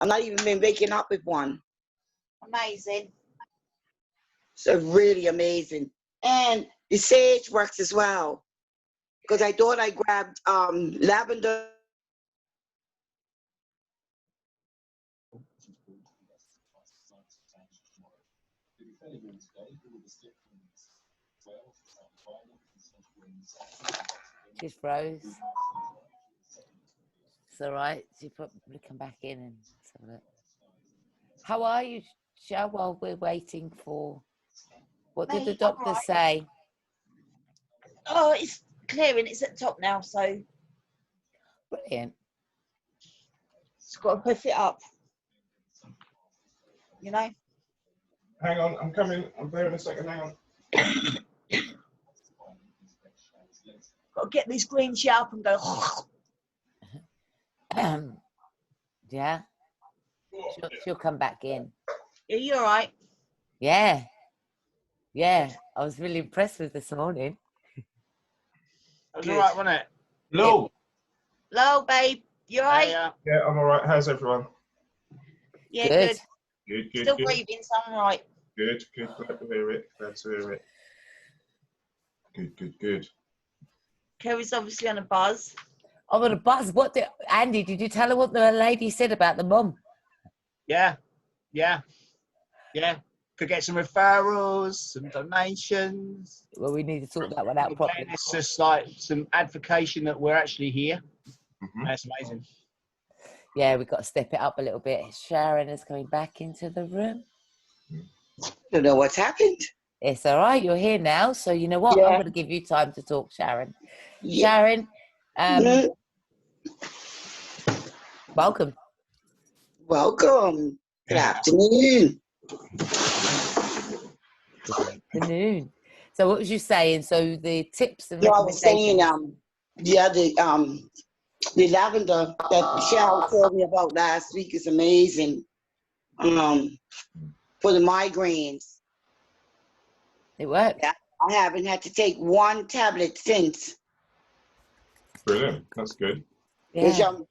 I'm not even been waking up with one. Amazing. So really amazing. And the sage works as well. Because I thought I grabbed lavender. She's froze. It's all right. She probably come back in and have a look. How are you, Jo, while we're waiting for... What did the doctor say? Oh, it's clearing. It's at the top now, so... Brilliant. Just got to push it up. You know? Hang on, I'm coming. I'm there in a second. Hang on. Got to get this green shit up and go... Yeah. She'll come back in. Are you all right? Yeah. Yeah. I was really impressed with this morning. That was all right, wasn't it? Lou. Hello, babe. You all right? Yeah, I'm all right. How's everyone? Yeah, Good. Good, good, Still good. breathing, so I'm all right. Good, good. Glad to hear it. Glad to hear it. Good, good, good. Kerry's obviously on a buzz. I'm on a buzz. Andy, did you tell her what the lady said about the mum? Yeah. Could get some referrals, some donations. Well, we need to sort that one out properly. Again, it's just like some advocation that we're actually here. Mm-hmm. That's amazing. Yeah, we've got to step it up a little bit. Sharon is coming back into the room. I don't know what's happened. It's all right. You're here now. So you know what? Yeah. I'm going to give you time to talk, Sharon. Yeah. Sharon, welcome. Welcome. Good afternoon. Good afternoon. So what was you saying? So the tips and No, I was saying recommendations. the lavender that Cheryl told me about last week is amazing. For the migraines. It worked. Yeah, I haven't had to take one tablet since. Brilliant. That's good. Which Yeah. I'm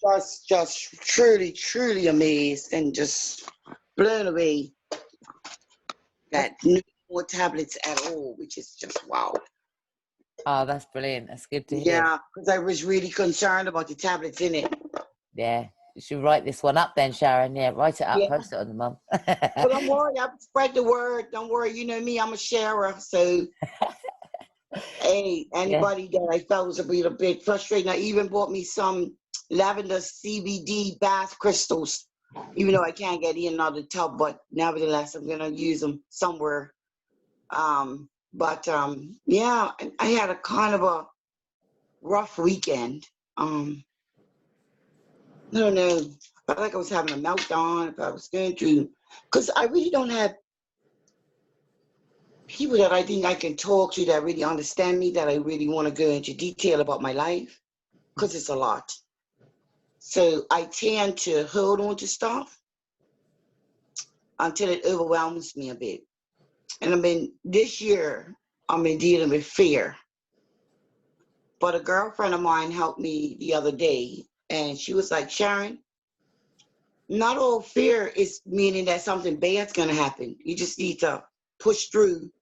just truly amazed and just blown away that no more tablets at all, which is just wow. Oh, that's brilliant. That's good to hear. Yeah, because I was really concerned about the tablets in it. Yeah. You should write this one up then, Sharon. Yeah, write it up, Yeah. post it on the mum. But don't worry, I'll spread the word. Don't worry, you know me, I'm a sharer. So, hey, anybody that I felt was a little bit frustrating, I even bought me some lavender CBD bath crystals, even though I can't get in another tub, but nevertheless, I'm going to use them somewhere. Yeah, I had a kind of a rough weekend. I don't know. I felt like I was having a meltdown, if I was going through, because I really don't have people that I think I can talk to that really understand me, that I really want to go into detail about my life, because it's a lot. So I tend to hold on to stuff until it overwhelms me a bit. And this year, I've been dealing with fear. But a girlfriend of mine helped me the other day, and she was like, Sharon, not all fear is meaning that something bad's gonna happen. You just need to push through.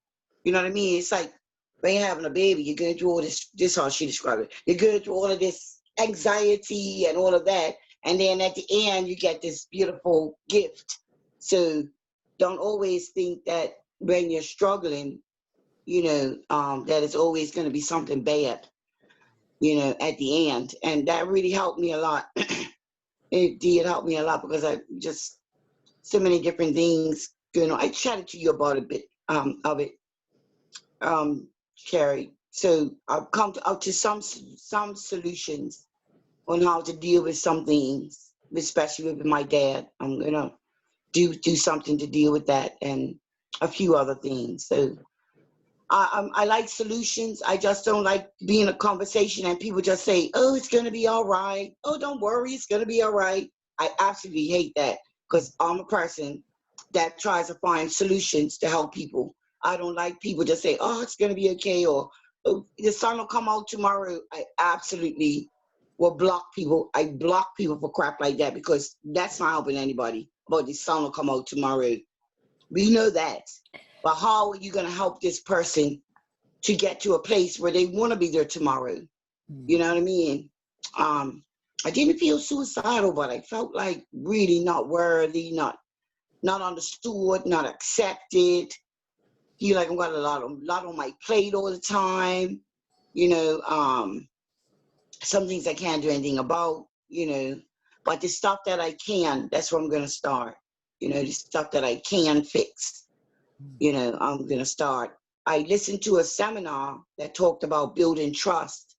You know what I mean? It's like when you're having a baby, you're going through all this is how she described it. You're going through all of this anxiety and all of that. And then at the end, you get this beautiful gift. So don't always think that when you're struggling, that it's always going to be something bad, at the end. And that really helped me a lot. It did help me a lot because I just, so many different things going on. I chatted to you about a bit of it, Carrie. So I've come up to some solutions on how to deal with some things, especially with my dad. I'm gonna do something to deal with that and a few other things. So I like solutions. I just don't like being in a conversation and people just say, oh, it's gonna be all right. Oh, don't worry, it's gonna be all right. I absolutely hate that because I'm a person that tries to find solutions to help people. I don't like people just say, oh, it's gonna be okay, or oh, the sun will come out tomorrow. I absolutely will block people. I block people for crap like that because that's not helping anybody. But the sun will come out tomorrow. We know that. But how are you going to help this person to get to a place where they want to be there tomorrow? You know what I mean? I didn't feel suicidal, but I felt like really not worthy, not understood, not accepted. Feel like I've got a lot on my plate all the time. You know, some things I can't do anything about, you know, but the stuff that I can, that's where I'm going to start. You know, the stuff that I can fix, you know, I'm going to start. I listened to a seminar that talked about building trust,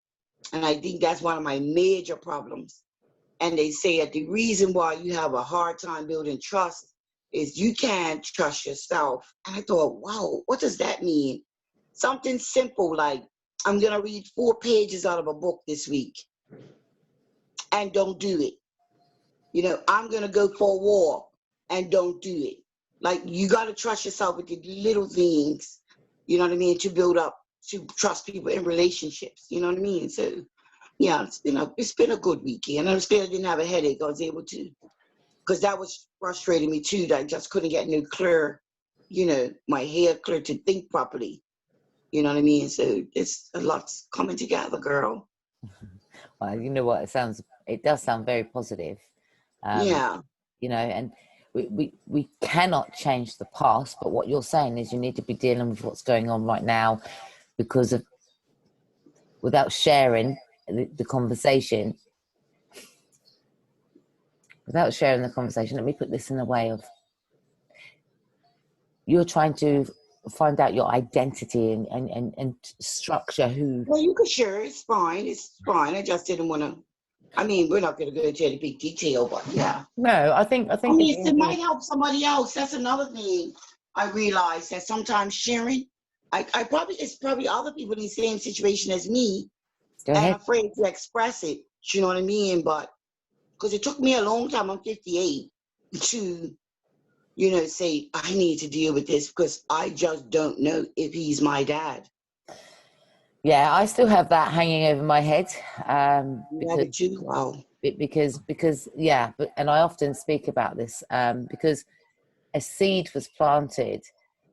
and I think that's one of my major problems. And they say that the reason why you have a hard time building trust is you can't trust yourself. And I thought, wow, what does that mean? Something simple like, I'm going to read 4 pages out of a book this week and don't do it. You know, I'm going to go for a walk and don't do it. Like, you got to trust yourself with the little things, you know what I mean, to build up, to trust people in relationships, you know what I mean? So, yeah, it's been a good weekend. I'm still didn't have a headache. I was able to, because that was frustrating me too, that I just couldn't get no clear, you know, my head clear to think properly. You know what I mean? So it's a lot's coming together, girl. Well, you know what? It does sound very positive. Yeah. You know, and we cannot change the past, but what you're saying is you need to be dealing with what's going on right now because of, without sharing the conversation, let me put this in a way of, you're trying to find out your identity and structure who. Well, you could share. It's fine. It's fine. I just didn't want to. I mean, we're not going to go into any big detail, but yeah. No, I think It might help somebody else. That's another thing I realized, that sometimes sharing, it's probably other people in the same situation as me Go and ahead. afraid to express it. You know what I mean? But because it took me a long time, I'm 58, to, you know, say, I need to deal with this because I just don't know if he's my dad. Yeah, I still have that hanging over my head You have it too? Wow. because yeah, and I often speak about this because a seed was planted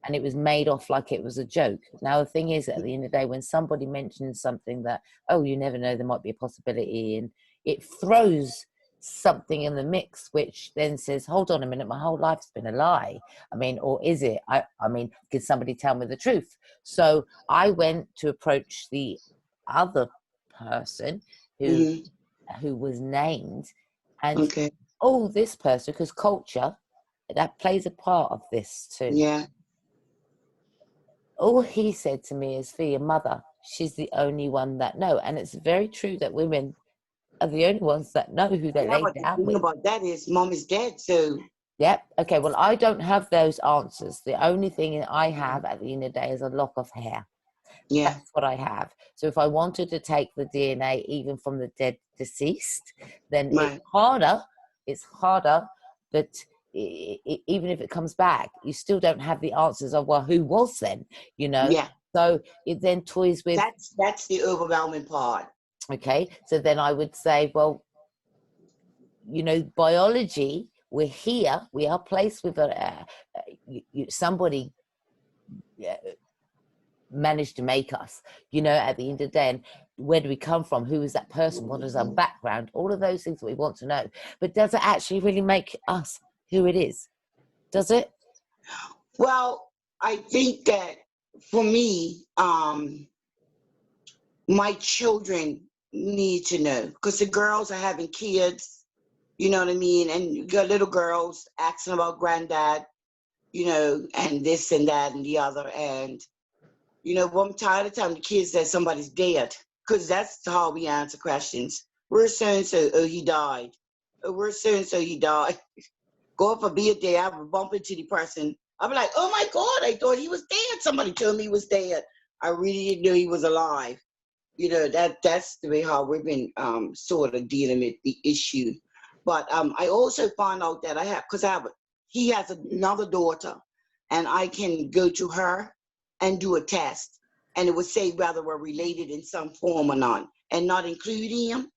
and it was made off like it was a joke. Now the thing is, at the end of the day, when somebody mentions something that, oh, you never know, there might be a possibility, and it throws something in the mix which then says, hold on a minute, my whole life's been a lie. I mean, or is it? I mean, can somebody tell me the truth? So I went to approach the other person who was named, and Okay. oh, this person, because culture, that plays a part of this too. Yeah. All he said to me is, for your mother, she's the only one that know. And it's very true that women are the only ones that know who they lay But the down thing with. about that is mom is dead, so. Yep. Okay. Well, I don't have those answers. The only thing I have at the end of the day is a lock of hair. Yeah. That's what I have. So if I wanted to take the DNA even from the dead deceased, then Right. It's harder, but even if it comes back, you still don't have the answers of, well, who was then, you know? Yeah. So it then toys with. That's the overwhelming part. Okay. So then I would say, well, you know, biology, we're here, we are placed with somebody managed to make us, you know, at the end of the day. And where do we come from? Who is that person? What is our background? All of those things that we want to know. But does it actually really make us who it is? Does it? Well, I think that for me, my children need to know, because the girls are having kids, you know what I mean? And you got little girls asking about granddad, you know, and this and that and the other. And, you know, I'm tired of telling the kids that somebody's dead, because that's how we answer questions. We're so-and-so, oh, he died. Oh, we're so-and-so, he died. Go for be a day, I would bump into the person. I'd be like, oh my God, I thought he was dead. Somebody told me he was dead. I really didn't know he was alive. You know, that's the way how we've been sort of dealing with the issue. But I also found out that he has another daughter, and I can go to her and do a test, and it would say whether we're related in some form or not, and not include him.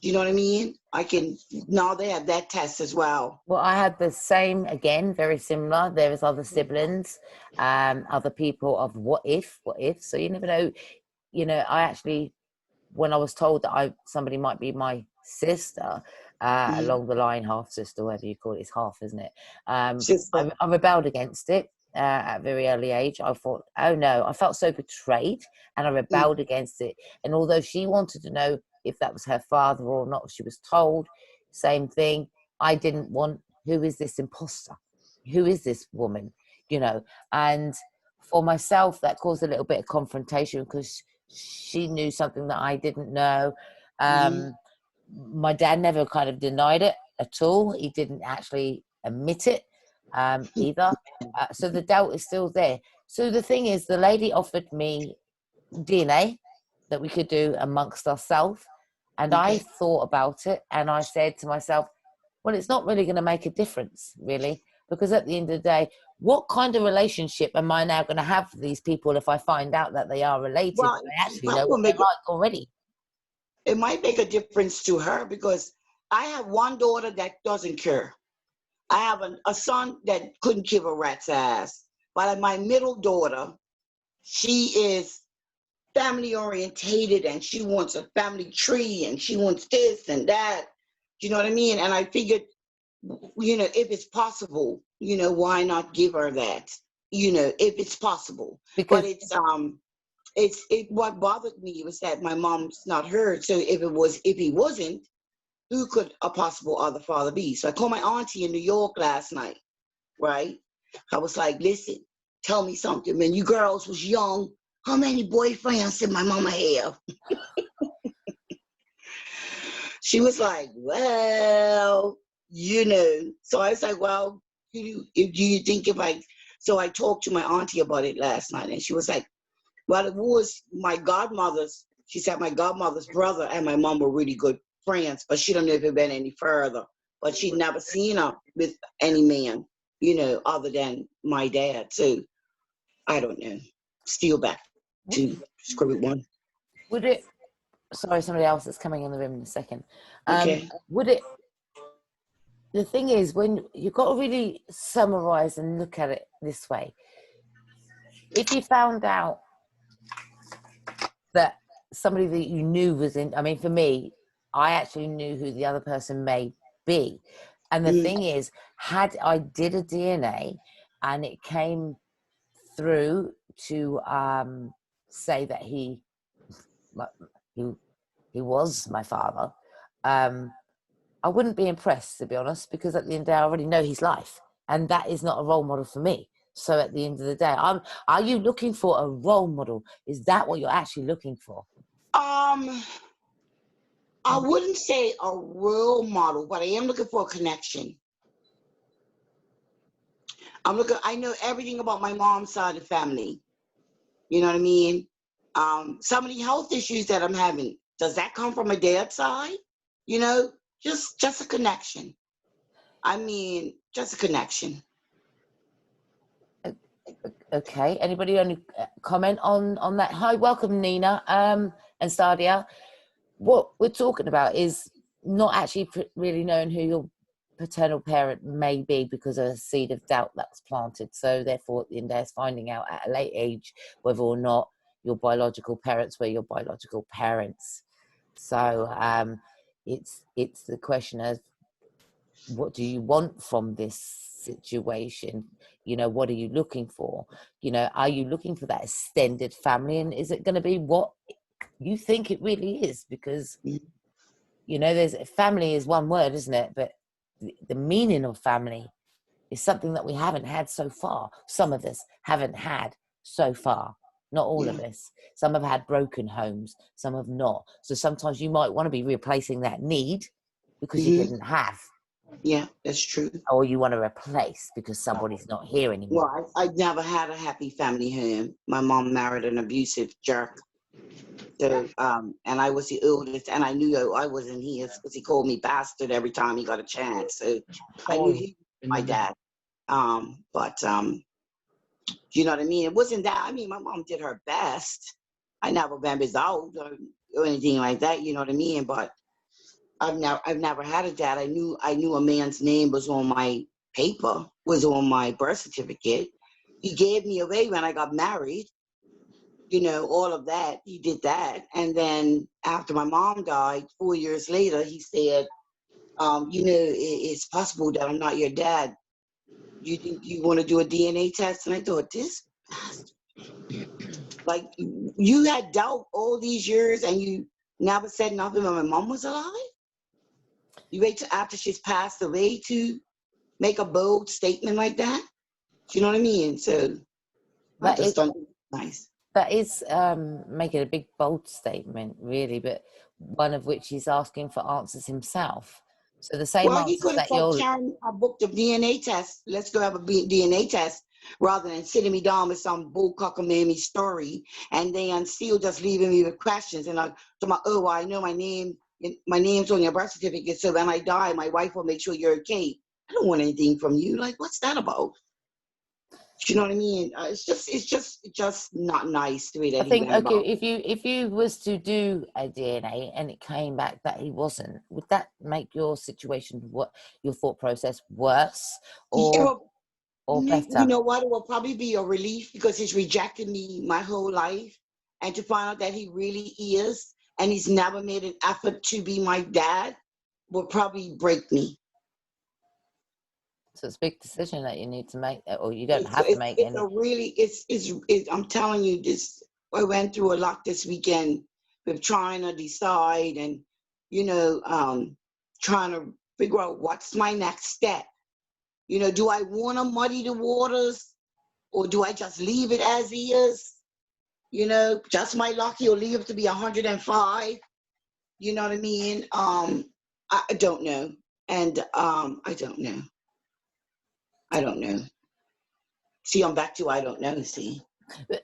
Do you know what I mean? I can, now they have that test as well. Well, I had the same, again, very similar. There was other siblings, other people of what if. So you never know. You know, I actually, when I was told that somebody might be my sister, Mhm. along the line, half sister, whatever you call it, it's half, isn't it? Sister. I rebelled against it at a very early age. I thought, oh no, I felt so betrayed, and I rebelled against it. And although she wanted to know if that was her father or not, she was told, same thing. I didn't want, who is this imposter? Who is this woman? You know, and for myself, that caused a little bit of confrontation because she knew something that I didn't know. My dad never kind of denied it at all. He didn't actually admit it either. So the doubt is still there. So the thing is, the lady offered me DNA that we could do amongst ourselves. And I thought about it and I said to myself, well, it's not really going to make a difference, really, because at the end of the day, what kind of relationship am I now going to have with these people if I find out that they are related? Well, I actually that know will what they're make like already. it might make a difference to her because I have one daughter that doesn't care. I have a son that couldn't give a rat's ass. But my middle daughter, she is family orientated and she wants a family tree and she wants this and that. Do you know what I mean? And I figured, you know, if it's possible, you know, why not give her that? You know, if it's possible. But Because what bothered me was that my mom's not heard. So if he wasn't, who could a possible other father be? So I called my auntie in New York last night, right? I was like, listen, tell me something. When you girls was young, how many boyfriends did my mama have? She was like, well, you know. So I was like, well, do you think if I, so I talked to my auntie about it last night and she was like, well, it was my godmother's, she said my godmother's brother and my mom were really good friends, but she don't know if it went any further. But she'd never seen her with any man, you know, other than my dad. So I don't know. Still back to square one. would it, sorry, somebody else is coming in the room in a second. Okay. Would it, the thing is, when you've got to really summarize and look at it this way, if you found out that somebody that you knew was in, I mean, for me, I actually knew who the other person may be. And the thing is, had I did a DNA and it came through to say that he was my father, I wouldn't be impressed, to be honest, because at the end of the day, I already know his life, and that is not a role model for me. So at the end of the day, are you looking for a role model? Is that what you're actually looking for? I wouldn't say a role model, but I am looking for a connection. I know everything about my mom's side of the family. You know what I mean? Some of the health issues that I'm having, does that come from my dad's side? You know, just a connection. I mean, just a connection. Okay. Anybody only comment on that? Hi, welcome Nina and Stadia. What we're talking about is not actually really knowing who your paternal parent may be because of a seed of doubt that's planted. So therefore, at the end, there's finding out at a late age whether or not your biological parents were your biological parents. So it's the question of, what do you want from this situation? You know, what are you looking for? You know, are you looking for that extended family, and is it going to be what you think it really is? Because, you know, there's family is one word, isn't it? But the meaning of family is something that we haven't had so far. Some of us haven't had so far, not all of us. Some have had broken homes, some have not. So sometimes you might want to be replacing that need because you didn't have. Yeah, that's true. Or you want to replace because somebody's not here anymore. Well, I never had a happy family home. My mom married an abusive jerk. So, and I was the oldest, and I knew I wasn't his because he called me bastard every time he got a chance. So I knew he was my dad. You know what I mean? It wasn't that. I mean, my mom did her best. I never bamboozled or anything like that. You know what I mean? But I've never had a dad. I knew a man's name was on my paper, was on my birth certificate. He gave me away when I got married. All of that. He did that. And then after my mom died, 4 years later, he said, it's possible that I'm not your dad. You think you want to do a DNA test? And I thought, this bastard. Like, you had doubt all these years and you never said nothing when my mom was alive? You wait till after she's passed away to make a bold statement like that? You know what I mean? So I just don't think it's nice. That is making a big, bold statement, really, but one of which he's asking for answers himself. So the same Well, he answers could have that said, you're... Sharon, I booked a DNA test. Let's go have a DNA test rather than sitting me down with some bull cockamamie story and then still just leaving me with questions. And I told my, oh, well, I know my name's on your birth certificate, so when I die, my wife will make sure you're okay. I don't want anything from you. Like, what's that about? You know what I mean? It's just not nice the way that I he think, went okay, about. if you was to do a DNA and it came back that he wasn't, would that make your situation, your thought process, worse Yeah, or you better? know what? It will probably be a relief because he's rejected me my whole life. And to find out that he really is, and he's never made an effort to be my dad, will probably break me. So it's a big decision that you need to make, or you don't have to make It's any. a really, I'm telling you, this, I went through a lot this weekend with trying to decide and, trying to figure out what's my next step. Do I want to muddy the waters or do I just leave it as he is? Just my luck, he'll live to be 105. You know what I mean? I don't know. And I don't know. I don't know. See, I'm back to I don't know, see.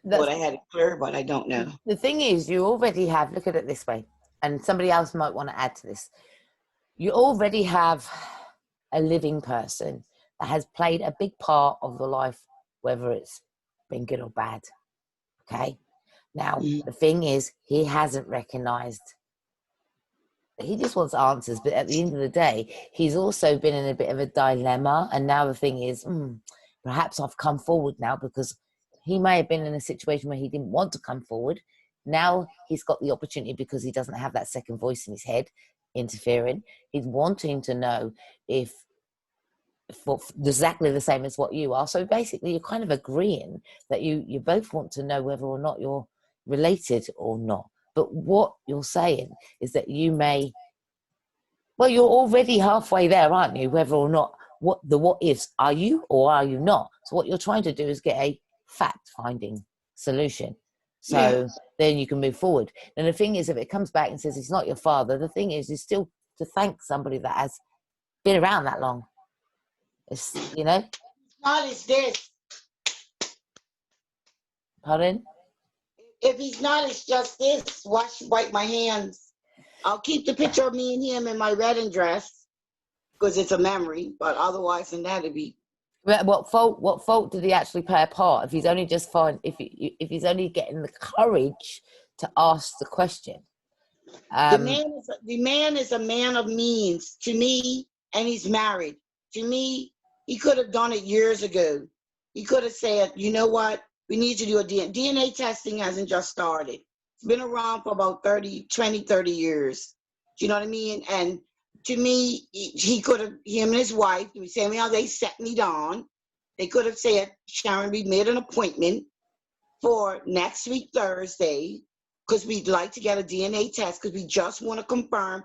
But I had it clear, but I don't know. The thing is, you already have, look at it this way, and somebody else might want to add to this. You already have a living person that has played a big part of your life, whether it's been good or bad. Okay? Now, the thing is, he hasn't recognized. He just wants answers, but at the end of the day, he's also been in a bit of a dilemma. And now the thing is, perhaps I've come forward now because he may have been in a situation where he didn't want to come forward. Now he's got the opportunity because he doesn't have that second voice in his head interfering. He's wanting to know if for exactly the same as what you are. So basically, you're kind of agreeing that you both want to know whether or not you're related or not. But what you're saying is that you may, well, you're already halfway there, aren't you? Whether or not what ifs, are you or are you not? So what you're trying to do is get a fact-finding solution. So then you can move forward. And the thing is, if it comes back and says it's not your father, the thing is still to thank somebody that has been around that long. It's, Not is this. Pardon? If he's not, it's just this. Wipe my hands. I'll keep the picture of me and him in my wedding dress because it's a memory. But otherwise than that, it'd be. What fault did he actually play a part? If he's only just if he's only getting the courage to ask the question. The man is a man of means to me, and he's married. To me, he could have done it years ago. He could have said, you know what? We need to do a DNA testing hasn't just started. It's been around for about 30 years. Do you know what I mean? And to me, he could have, him and his wife, the same how they set me down, they could have said, Sharon, we made an appointment for next week, Thursday, because we'd like to get a DNA test because we just want to confirm.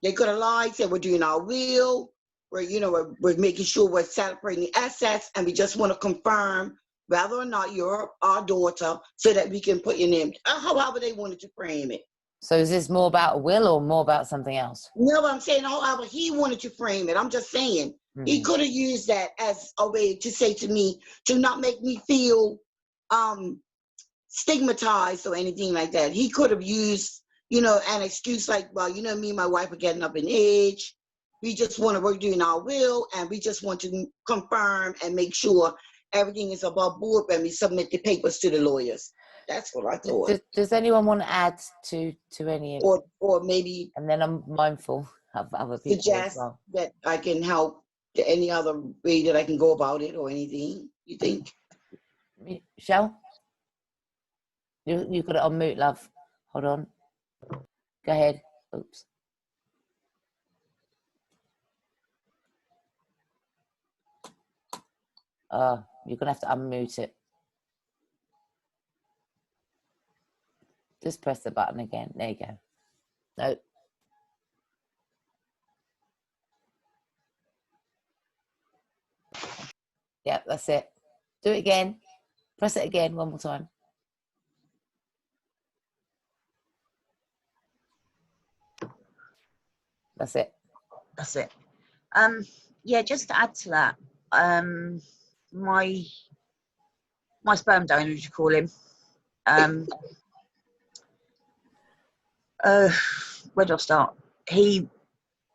They could have lied, said we're doing our will, we're making sure we're separating the assets, and we just want to confirm whether or not you're our daughter so that we can put your name, however they wanted to frame it. So is this more about a will or more about something else? No, I'm saying however he wanted to frame it. I'm just saying he could have used that as a way to say to me, to not make me feel stigmatized or anything like that. He could have used, an excuse like, well, me and my wife are getting up in age. We just want to work doing our will, and we just want to confirm and make sure everything is above board when we submit the papers to the lawyers. That's what I thought. Does anyone want to add to any of or maybe, and then I'm mindful. of other people as suggest well. that I can help to any other way that I can go about it or anything, you think? Michelle, you've got it on mute, love. Hold on. Go ahead. Oops. You're gonna have to unmute it. Just press the button again. There you go. No. Yeah, that's it. Do it again. Press it again one more time. That's it. That's it. Yeah, just to add to that, my sperm donor, as you call him, where do I start?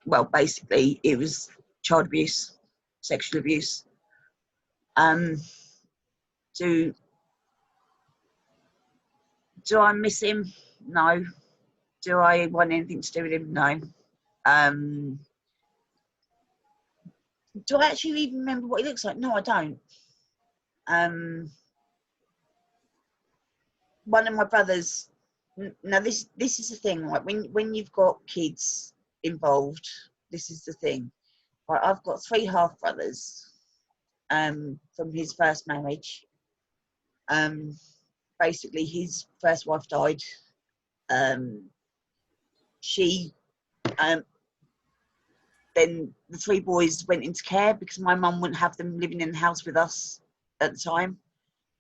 Well, basically, it was child abuse, sexual abuse. Do I miss him? No. Do I want anything to do with him? No. Do I actually even remember what he looks like? No, I don't. One of my brothers. Now this is the thing. Like when you've got kids involved, this is the thing. Right, I've got 3 half brothers. From his first marriage. Basically, his first wife died. Then the 3 boys went into care because my mum wouldn't have them living in the house with us at the time.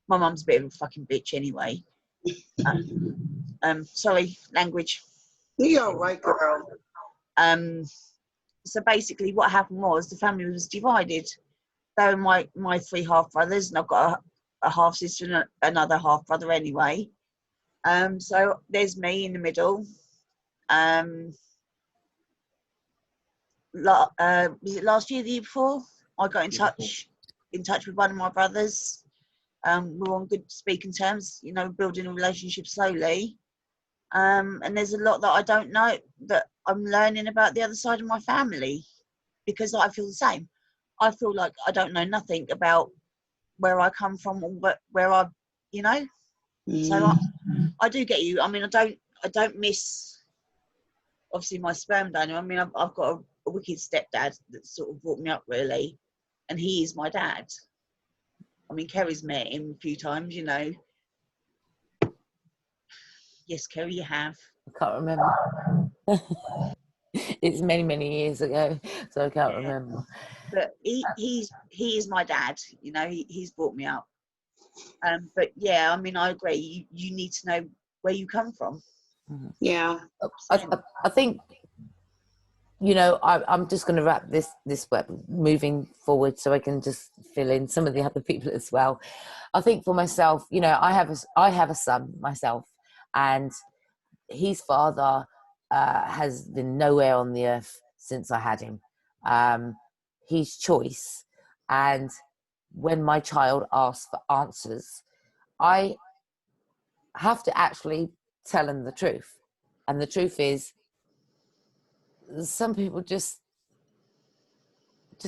My mum's a bit of a fucking bitch anyway. Sorry, language. You're all right, girl. So basically what happened was the family was divided. They were my 3 half brothers, and I've got a half sister and another half brother anyway. So there's me in the middle. Was it last year, the year before? I got in touch with one of my brothers. We're on good speaking terms, you know, building a relationship slowly. And there's a lot that I don't know that I'm learning about the other side of my family, because I feel the same. I feel like I don't know nothing about where I come from or where I, you know. So I do get you. I mean, I don't miss obviously my sperm donor. I mean, I've got a wicked stepdad that sort of brought me up really, and he is my dad. I mean, Kerry's met him a few times, you know. Yes, Kerry, you have. I can't remember. It's many, many years ago, so I can't remember. But he is my dad, you know. He's brought me up. But yeah, I mean, I agree. You need to know where you come from. Yeah. I think, you know, I'm just going to wrap this web moving forward so I can just fill in some of the other people as well. I think for myself, you know, I have a son myself, and his father has been nowhere on the earth since I had him. His choice, and when my child asks for answers, I have to actually tell him the truth. And the truth is, some people just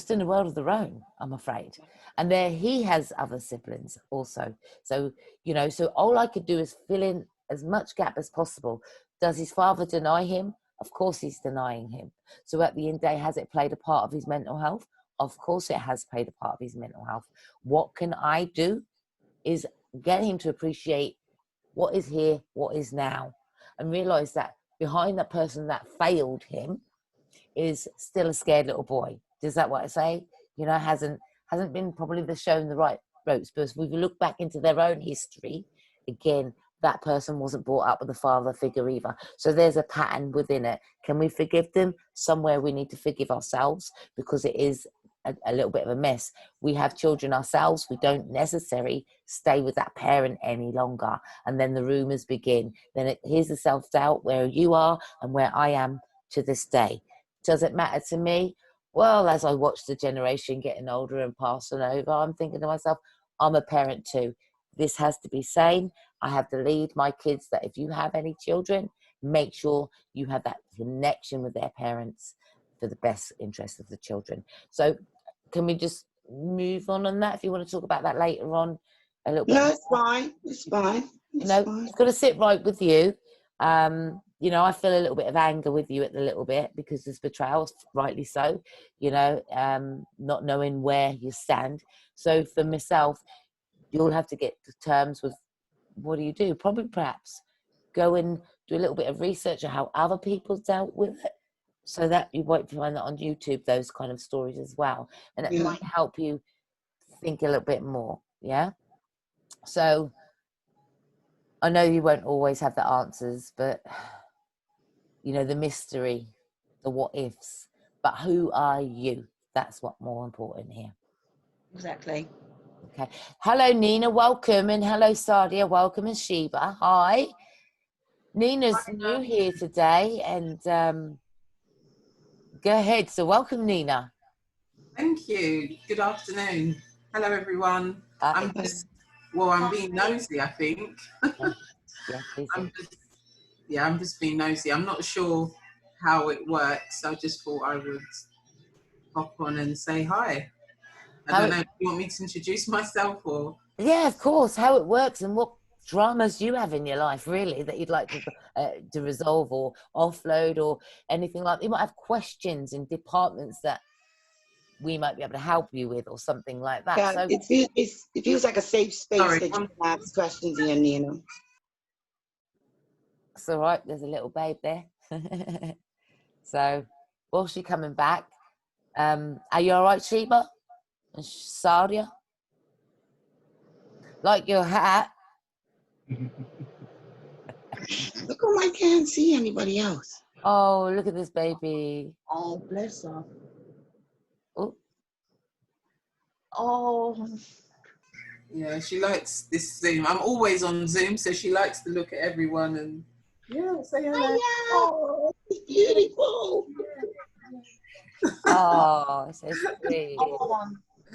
in a world of their own, I'm afraid. And there he has other siblings also. So, you know, so all I could do is fill in as much gap as possible. Does his father deny him? Of course he's denying him. So at the end of the day, has it played a part of his mental health? Of course it has played a part of his mental health. What can I do is get him to appreciate what is here, what is now, and realize that behind that person that failed him is still a scared little boy. Is that what I say? You know, hasn't been probably shown the right ropes. But if we look back into their own history, again, that person wasn't brought up with a father figure either. So there's a pattern within it. Can we forgive them? Somewhere we need to forgive ourselves, because it is a little bit of a mess. We have children ourselves. We don't necessarily stay with that parent any longer. And then the rumors begin. Then here's the self-doubt where you are and where I am to this day. Does it matter to me? Well, as I watch the generation getting older and passing over, I'm thinking to myself, I'm a parent too. This has to be sane. I have to lead my kids that if you have any children, make sure you have that connection with their parents. for the best interest of the children. So can we just move on that? If you want to talk about that later on a little bit. No, it's fine. It's fine. It's No, fine. it's got to sit right with you. You know, I feel a little bit of anger with you at the little bit because there's betrayal, rightly so, you know, not knowing where you stand. So for myself, you'll have to get to terms with what do you do? Probably perhaps go and do a little bit of research on how other people dealt with it, so that you won't find that on YouTube, those kind of stories as well. And it Yeah. might help you think a little bit more. Yeah. So I know you won't always have the answers, but you know, the mystery, the what ifs, but who are you? That's what more important here. Exactly. Okay. Hello, Nina. Welcome. And hello, Sadia. Welcome. And Sheba. Hi. Nina's new here today. And go ahead. So welcome, Nina. Thank you. Good afternoon. Hello, everyone. I'm being nosy, I think. Yeah, please. I'm just being nosy. I'm not sure how it works. I just thought I would hop on and say hi. I don't know. Do you want me to introduce myself or? Yeah, of course. How it works and what dramas you have in your life, really, that you'd like to resolve or offload or anything like that. You might have questions in departments that we might be able to help you with or something like that. Yeah, So it feels like a safe space Sorry, that you can ask questions in, Nina. it's all right. There's a little babe there. So, while she coming back, are you all right, Sheba and Sadia? Like your hat. Look, I can't see anybody else. Oh, look at this baby. Oh, bless her. Oh, Oh, Yeah, she likes this Zoom. I'm always on Zoom, so she likes to look at everyone and say hello. Oh, it's beautiful. oh, so sweet. oh,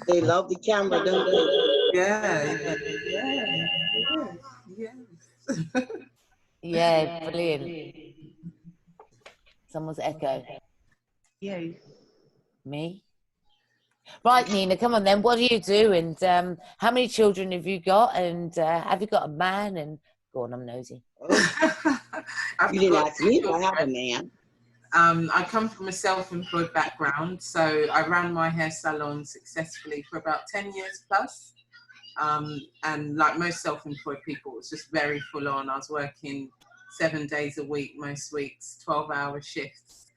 They love the camera, don't they? Yeah. Yeah, brilliant. Someone's echo. you. Me? Right, Nina, come on then. What do you do? And how many children have you got? And have you got a man? And go on, I'm nosy. You didn't ask me if I have a man. I come from a self-employed background, so I ran my hair salon successfully for about 10 years plus. And like most self-employed people, it was just very full on. I was working 7 days a week, most weeks, 12-hour shifts,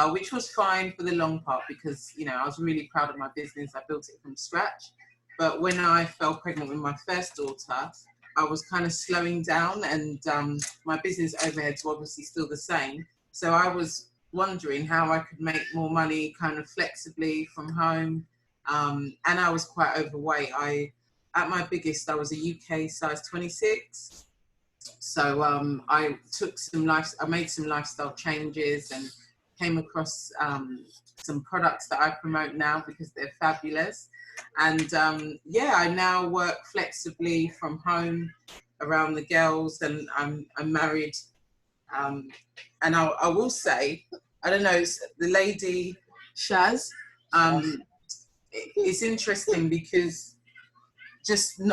which was fine for the long part because, you know, I was really proud of my business. I built it from scratch. But when I fell pregnant with my first daughter, I was kind of slowing down and my business overheads were obviously still the same. So I was wondering how I could make more money kind of flexibly from home. And I was quite overweight. At my biggest, I was a UK size 26. So I made some lifestyle changes and came across some products that I promote now because they're fabulous. And I now work flexibly from home around the girls, and I'm married. And I will say, I don't know, it's the lady Shaz. It's interesting because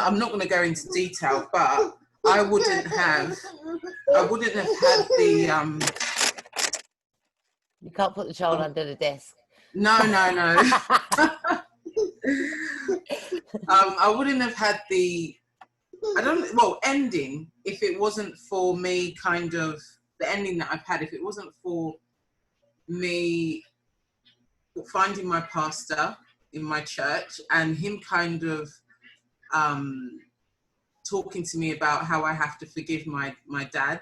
I'm not going to go into detail, but I wouldn't have had the. You can't put the child under the desk. No. I wouldn't have had the. Ending if it wasn't for me, kind of the ending that I've had. If it wasn't for me finding my pastor in my church and him kind of talking to me about how I have to forgive my dad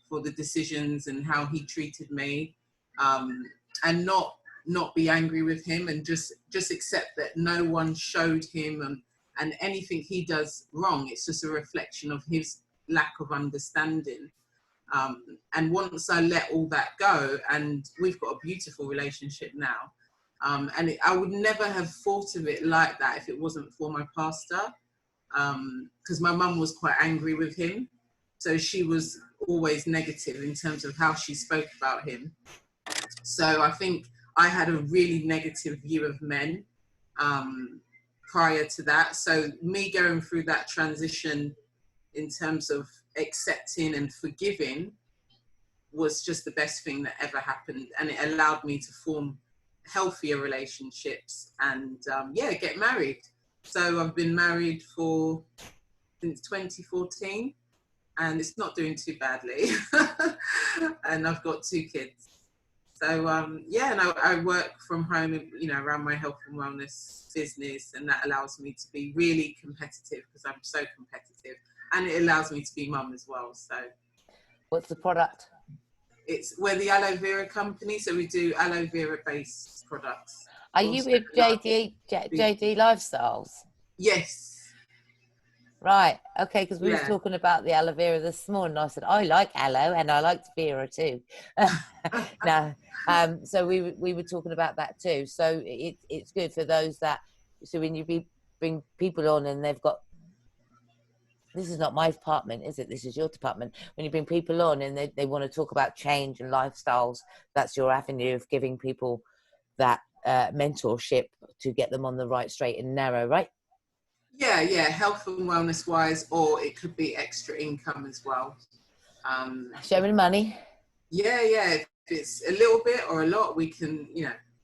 for the decisions and how he treated me, and not be angry with him and just accept that no one showed him and anything he does wrong, it's just a reflection of his lack of understanding. And once I let all that go, and we've got a beautiful relationship now, I would never have thought of it like that if it wasn't for my pastor, because my mum was quite angry with him. So she was always negative in terms of how she spoke about him. So I think I had a really negative view of men prior to that. So me going through that transition in terms of accepting and forgiving was just the best thing that ever happened. And it allowed me to form healthier relationships and get married. So I've been married since 2014 and it's not doing too badly. And I've got 2 kids. So and I work from home, around my health and wellness business, and that allows me to be really competitive because I'm so competitive, and it allows me to be mum as well. So, what's the product? We're the aloe vera company, so we do aloe vera based products. Are you with JD Lifestyles? Yes. Right. Okay. Because we were Yeah. talking about the aloe vera this morning. I said I like aloe and I liked Vera too. No. So we were talking about that too. So it's good for those that. So when you bring people on and they've got. This is not my department, is it? This is your department. When you bring people on and they want to talk about change and lifestyles, that's your avenue of giving people that mentorship to get them on the right straight and narrow, right? Yeah, health and wellness wise, or it could be extra income as well. Showing money. Yeah. If it's a little bit or a lot, we can,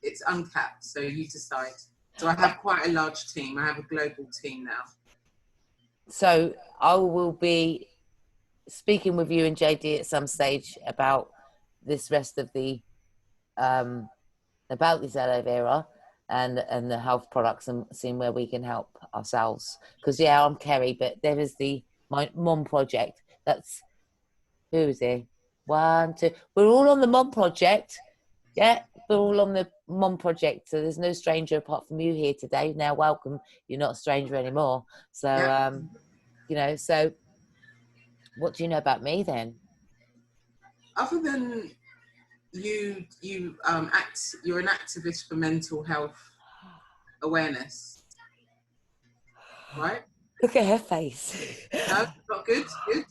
it's uncapped. So you decide. So I have quite a large team. I have a global team now. So I will be speaking with you and JD at some stage about this rest of the about this aloe vera and the health products and seeing where we can help ourselves. Because I'm Kerry, but there is my mom project. That's who is here? 1, 2. We're all on the mom project. Yeah, we're all on the mom project. So there's no stranger apart from you here today. Now, welcome. You're not a stranger anymore. So, so what do you know about me then? Other than you're an activist for mental health awareness, right? Look at her face. No, not good. Good.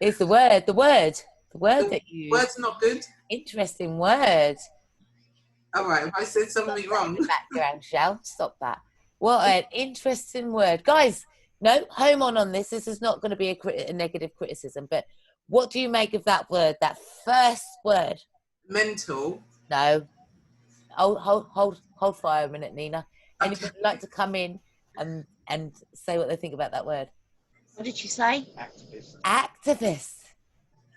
It's the word that you use. Word's not good. Interesting word. All right, if I said something wrong. Background shout. Stop that. What an interesting word. Guys, no, home on this. This is not going to be a negative criticism, but what do you make of that word, that first word? Mental. No. Hold fire a minute, Nina. Anybody like to come in and say what they think about that word? What did you say? Activist.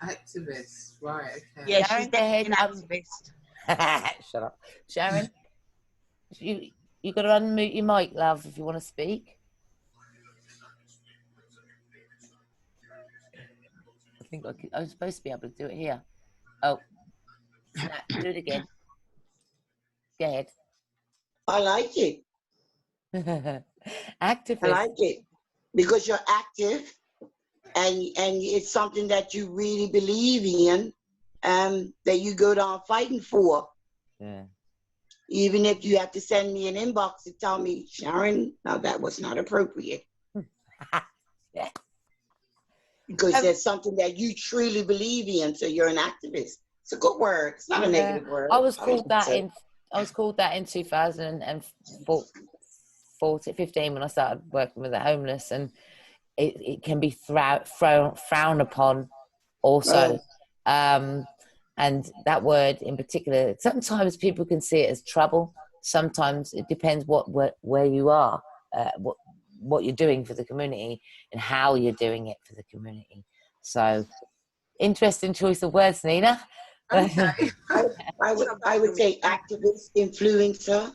Activist, right, okay. Yeah, Sharon, she's definitely an activist. Shut up. Sharon, you got to unmute your mic, love, if you want to speak. I think I'm supposed to be able to do it here. Oh, snap, do it again. Go ahead. I like it. Activist. I like it because you're active and it's something that you really believe in that you go down fighting for. Yeah. Even if you have to send me an inbox to tell me, Sharon, now that was not appropriate. Yeah. Because there's something that you truly believe in, so you're an activist. It's a good word. It's not a negative word. I was called that in 2015 when I started working with the homeless, and it can be frowned upon also. And that word in particular, sometimes people can see it as trouble. Sometimes it depends where you are, what you're doing for the community and how you're doing it for the community. So interesting choice of words, Nina. Okay. I would say activist, influencer.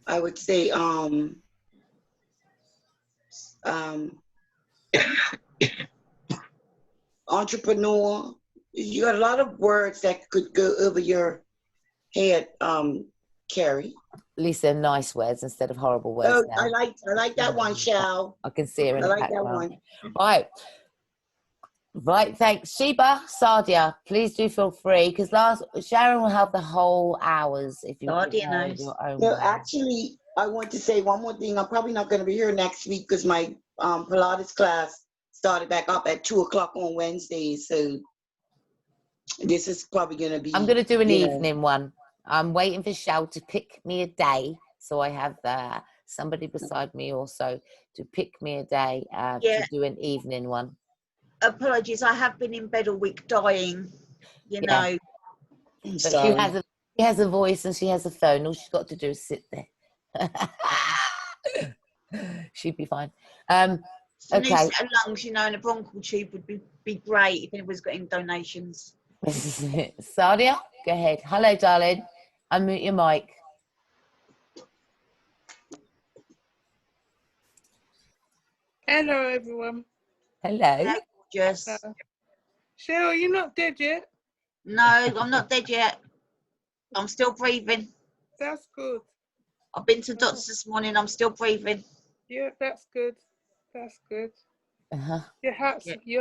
I would say entrepreneur. You got a lot of words that could go over your head, Carrie. Lisa, nice words instead of horrible words. Oh, now. I like that one, Shal. I can see her in I the like that background. one. Right, thanks. Sheba, Sadia, please do feel free, because Sharon will have the whole hours if you want Sadia knows. your own No, way. actually, I want to say one more thing. I'm probably not going to be here next week because my Pilates class started back up at 2:00 on Wednesdays. So this is probably going to be. I'm going to do an evening one. I'm waiting for Shell to pick me a day. So I have somebody beside me also to pick me a day Yeah. to do an evening one. Apologies, I have been in bed all week dying, you Yeah. know. I'm But sorry. she has a voice and she has a phone. All she's got to do is sit there. She'd be fine. Some new Okay. set of lungs, you know, and a bronchial tube would be great if anybody's got any donations. Sadia, go ahead. Hello, darling. Unmute your mic. Hello, everyone. Hello. Just Cheryl, you're not dead yet? no, I'm not dead yet. I'm still breathing. That's good. I've been to the doctors this morning. I'm still breathing. Yeah, that's good. That's good. Uh-huh. Your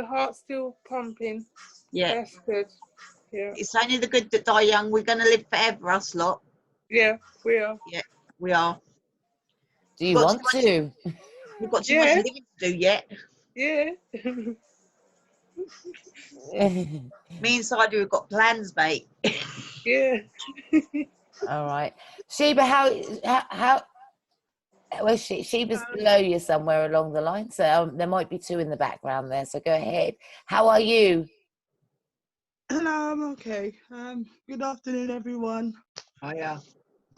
heart's still pumping. Yeah. That's good. Yeah. It's only the good that die young. We're going to live forever, us lot. Yeah, we are. Yeah, we are. Do you want to? We've got too much living to do yet. Yeah. Me and Sadie have got plans, mate. Yeah. All right. Sheba, how well, Sheba's below you somewhere along the line, so there might be two in the background there, so go ahead. How are you? Hello, I'm okay. Good afternoon, everyone. Oh, yeah.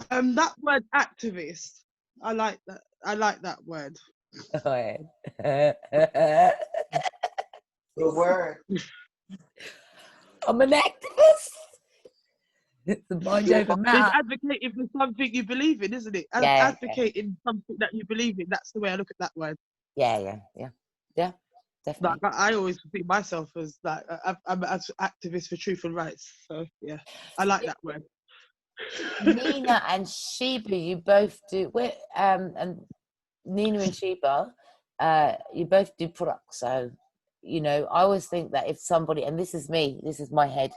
That word activist, I like that. I like that word. Go ahead. Good word. I'm an activist. It's the mind over It's matter. advocating for something you believe in, isn't it? Yeah, Advocating something that you believe in. That's the way I look at that word. Yeah, definitely. Like I always see myself as like I'm an activist for truth and rights. So yeah, I like that word. Nina and Sheba, you both do. And Nina and Sheba, you both do products. So, you know, I always think that if somebody, and this is me, this is my head,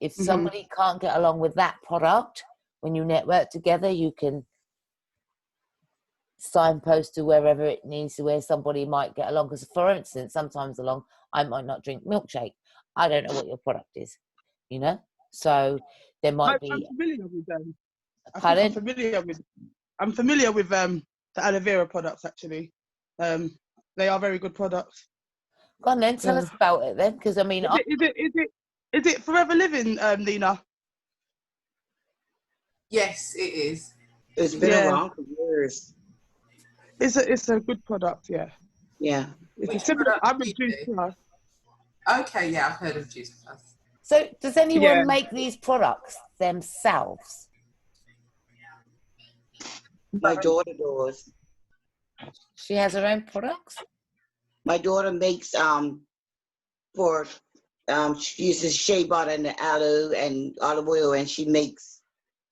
if somebody can't get along with that product, when you network together, you can signpost to wherever it needs to, where somebody might get along. Because, for instance, sometimes along, I might not drink milkshake. I don't know what your product is, you know? So there might be. I'm familiar with them. Pardon? I'm familiar with the aloe vera products actually. They are very good products. Go on then, tell us about it then, because I mean, is it Forever Living, Nina? Yes, it is. It's been around for years. It's a good product, yeah. Yeah. It's Which a similar. product I'm do a you Juice do? Plus. Okay, yeah, I've heard of Juice Plus. so does anyone Yeah. make these products themselves? My daughter does. She has her own products? My daughter makes she uses shea butter and the aloe and olive oil, and she makes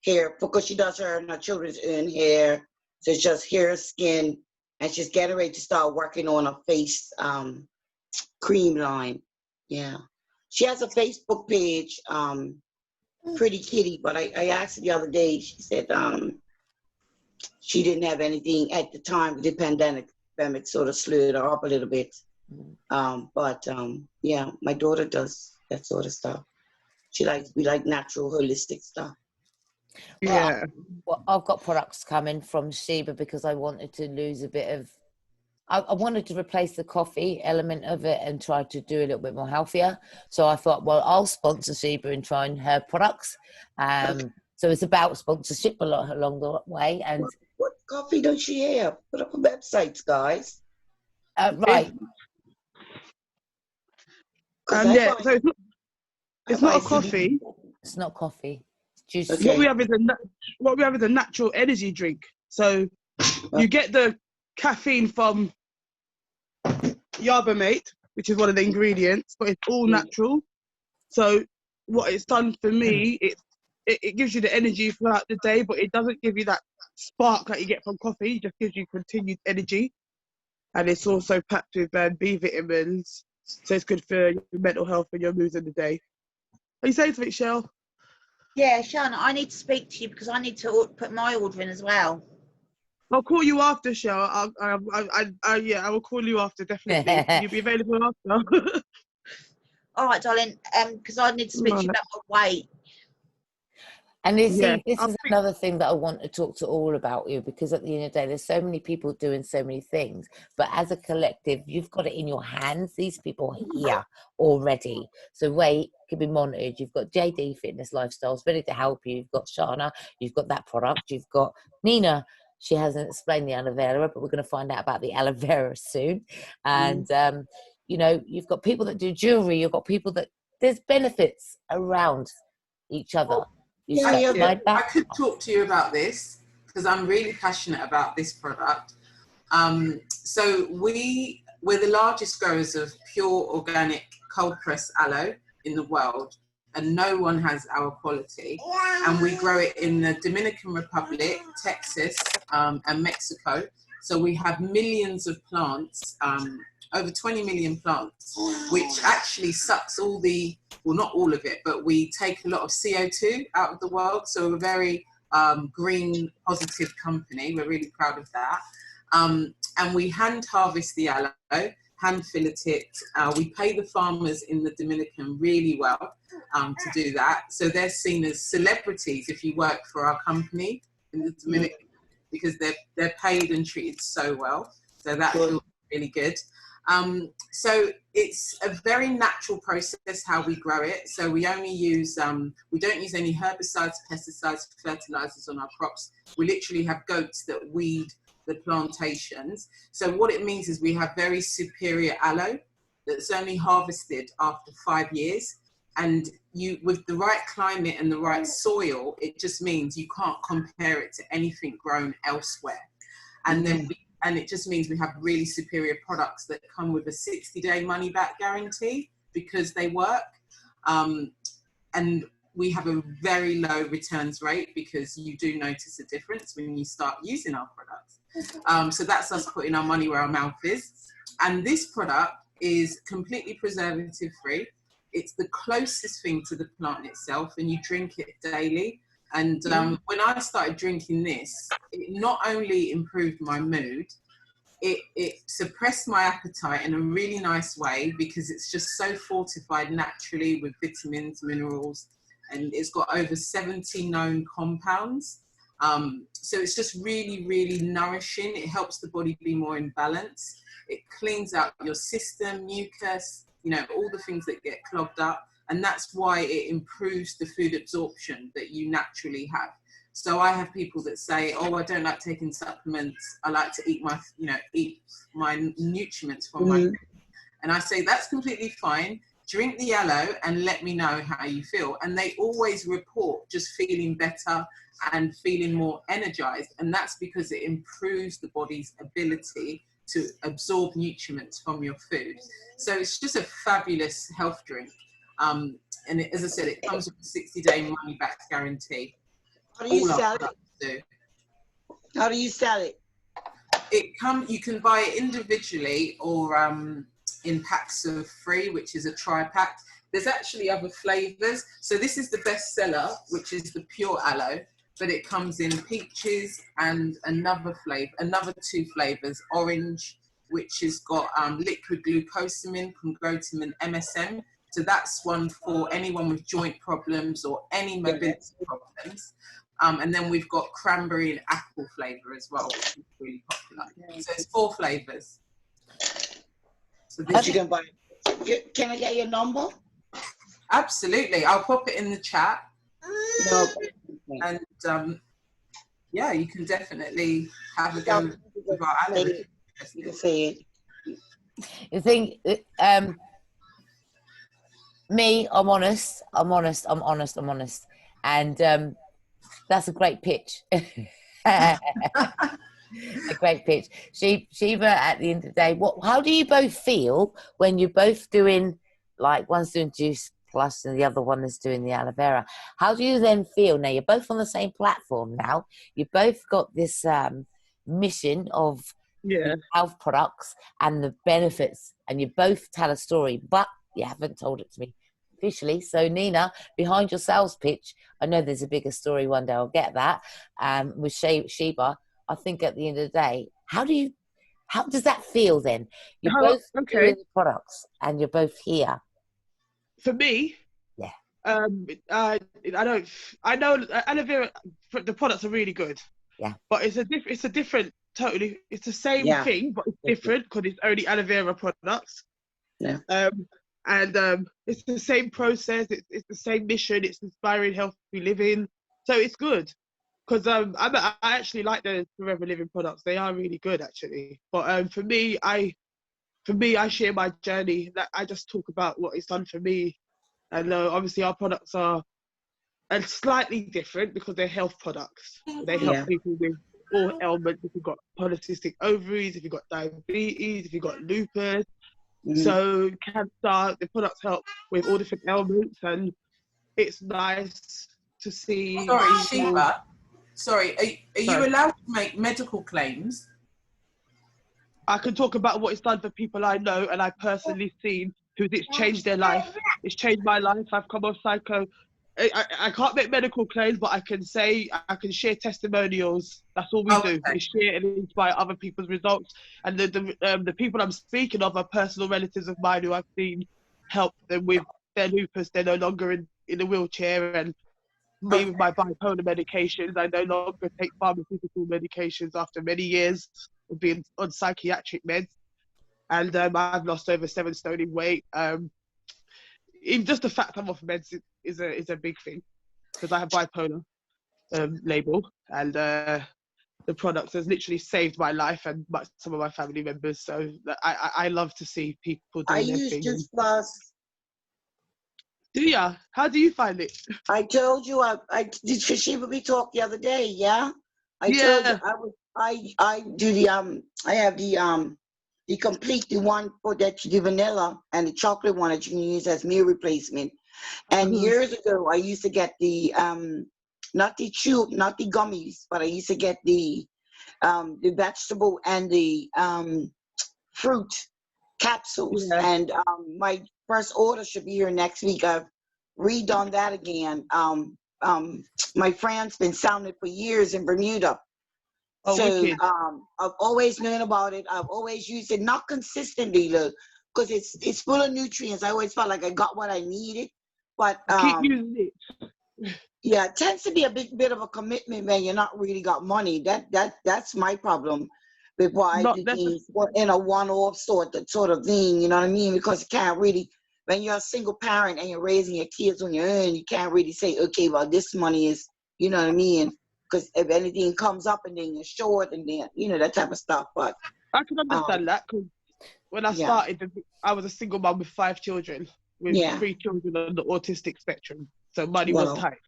hair because she does her and her children's own hair. So it's just hair, skin, and she's getting ready to start working on a face cream line. Yeah. She has a Facebook page, Pretty Kitty, but I asked her the other day, she said she didn't have anything at the time. The pandemic sort of slowed her up a little bit. But yeah, my daughter does that sort of stuff. We like natural, holistic stuff. Yeah. Well, I've got products coming from Sheba because I wanted to lose a bit of. I wanted to replace the coffee element of it and try to do a little bit more healthier. So I thought, well, I'll sponsor Sheba and trying her products. So it's about sponsorship a lot along the way. And what coffee does she have? Put up her websites, guys. Right. Yeah. So it's not a coffee. It's not coffee. It's juice. Okay. What we have is a natural energy drink. So you get the caffeine from Yerba Mate, which is one of the ingredients, but it's all natural. So what it's done for me, it gives you the energy throughout the day, but it doesn't give you that spark that you get from coffee. It just gives you continued energy. And it's also packed with B vitamins. So it's good for your mental health and your moods in the day. Are you saying something, Shell? Yeah, Shan, I need to speak to you because I need to put my order in as well. I'll call you after, Shell. I will call you after, definitely. You'll be available after. All right, darling, because I need to speak to you about my weight. And you Yeah, see, this I is think- another thing that I want to talk to all about you, because at the end of the day, there's so many people doing so many things. But as a collective, you've got it in your hands. These people are here already. So wait, can be monitored. You've got JD Fitness Lifestyles ready to help you. You've got Shana. You've got that product. You've got Nina. She hasn't explained the aloe vera, but we're going to find out about the aloe vera soon. And, you know, you've got people that do jewelry. You've got people that, there's benefits around each other. You Yeah, yeah. like I that? could talk to you about this because I'm really passionate about this product. So we're the largest growers of pure organic cold pressed aloe in the world, and no one has our quality. And we grow it in the Dominican Republic, Texas, and Mexico. So we have millions of plants, over 20 million plants, which actually sucks all the, well, not all of it, but we take a lot of CO2 out of the world. So we're a very green, positive company. We're really proud of that. And we hand harvest the aloe, hand fillet it. We pay the farmers in the Dominican really well to do that. So they're seen as celebrities if you work for our company in the Dominican, because they're paid and treated so well. So that feels really good. So it's a very natural process how we grow it. So we only use, we don't use any herbicides, pesticides, fertilizers on our crops. We literally have goats that weed the plantations. So what it means is we have very superior aloe that's only harvested after 5 years. And you, with the right climate and the right soil, it just means you can't compare it to anything grown elsewhere. And then and it just means we have really superior products that come with a 60-day money back guarantee because they work. And we have a very low returns rate because you do notice a difference when you start using our products. So that's us putting our money where our mouth is. And this product is completely preservative free. It's the closest thing to the plant itself, and you drink it daily. And when I started drinking this, it not only improved my mood, it suppressed my appetite in a really nice way because it's just so fortified naturally with vitamins, minerals, and it's got over 70 known compounds. So it's just really, really nourishing. It helps the body be more in balance. It cleans out your system, mucus, you know, all the things that get clogged up. And that's why it improves the food absorption that you naturally have. So I have people that say, oh, I don't like taking supplements. I like to eat my, you know, eat my nutrients from my food. And I say, that's completely fine. Drink the aloe and let me know how you feel. And they always report just feeling better and feeling more energized. And that's because it improves the body's ability to absorb nutrients from your food. So it's just a fabulous health drink. And it, as I said, it comes with a 60-day money back guarantee. How do you All our sell it? products do. How do you sell it? You can buy it individually or in packs of 3, which is a tri-pack. There's actually other flavors. So this is the best seller, which is the pure aloe, but it comes in peaches and another 2 flavors, orange, which has got liquid glucosamine, congrotamine, MSM. So that's one for anyone with joint problems or any mobility problems. And then we've got cranberry and apple flavor as well, which is really popular. So it's 4 flavors. So this You can buy it. Can I get your number? Absolutely. I'll pop it in the chat. No. And yeah, you can definitely have a go with our aloe. You can say it. You think, me, I'm honest. And that's a great pitch. A great pitch. Shiva, at the end of the day, how do you both feel when you're both doing, like, one's doing Juice Plus and the other one is doing the aloe vera? How do you then feel? Now, you're both on the same platform now. You've both got this mission of health products and the benefits, and you both tell a story, but you haven't told it to me officially. So Nina, behind your sales pitch, I know there's a bigger story one day, I'll get that, with Sheba. I think at the end of the day, how does that feel then? You're both doing the products and you're both here. For me, I don't. I know aloe vera. The products are really good. Yeah. But it's a different. Totally, it's the same Yeah. thing, but it's different because it's only aloe vera products. Yeah. It's the same process. It's the same mission. It's inspiring healthy living. So it's good. Because I actually like the Forever Living products. They are really good actually. But for me, I share my journey. That I just talk about what it's done for me. And obviously our products are slightly different because they're health products. They help Yeah. people with all ailments. If you've got polycystic ovaries, if you've got diabetes, if you've got lupus, so cancer, the products help with all different ailments, and it's nice to see. Sorry, people. Sheba. Sorry, are you allowed to make medical claims? I can talk about what it's done for people I know and I personally seen who it's changed their life. It's changed my life. I've come off psycho. I can't make medical claims, but I can share testimonials. That's all we do. Okay. Is share and inspire other people's results. And the people I'm speaking of are personal relatives of mine who I've seen help them with their lupus. They're no longer in a wheelchair, and me with my bipolar medications. I no longer take pharmaceutical medications after many years of being on psychiatric meds. And I've lost over 7 stone in weight. Even just the fact I'm off meds is a big thing because I have bipolar label, and the product has literally saved my life and some of my family members. So I love to see people I doing their use thing. Juice Plus. Do ya? How do you find it? I told you I did Shashiba we talked the other day, yeah? I told you I do the I have the complete, the one for that the vanilla and the chocolate one that you can use as meal replacement. And years ago I used to get the not the gummies, but I used to get the vegetable and the fruit capsules. Yeah. And my first order should be here next week. I've redone that again. My friend's been selling it for years in Bermuda. Oh, So wicked. I've always known about it. I've always used it, not consistently, look, because it's full of nutrients. I always felt like I got what I needed. But Keep using it. yeah, it tends to be a bit of a commitment when you're not really got money. That's my problem with why I Not do necessarily. things in a one-off sort of thing. You know what I mean? Because you can't really, when you're a single parent and you're raising your kids on your own, you can't really say, okay, well, this money is, you know what I mean? Because if anything comes up and then you're short and then, you know, that type of stuff. But I can understand that because when I yeah. started, I was a single mom with 5 children, with Yeah. 3 children on the autistic spectrum. So money was Wow. tight.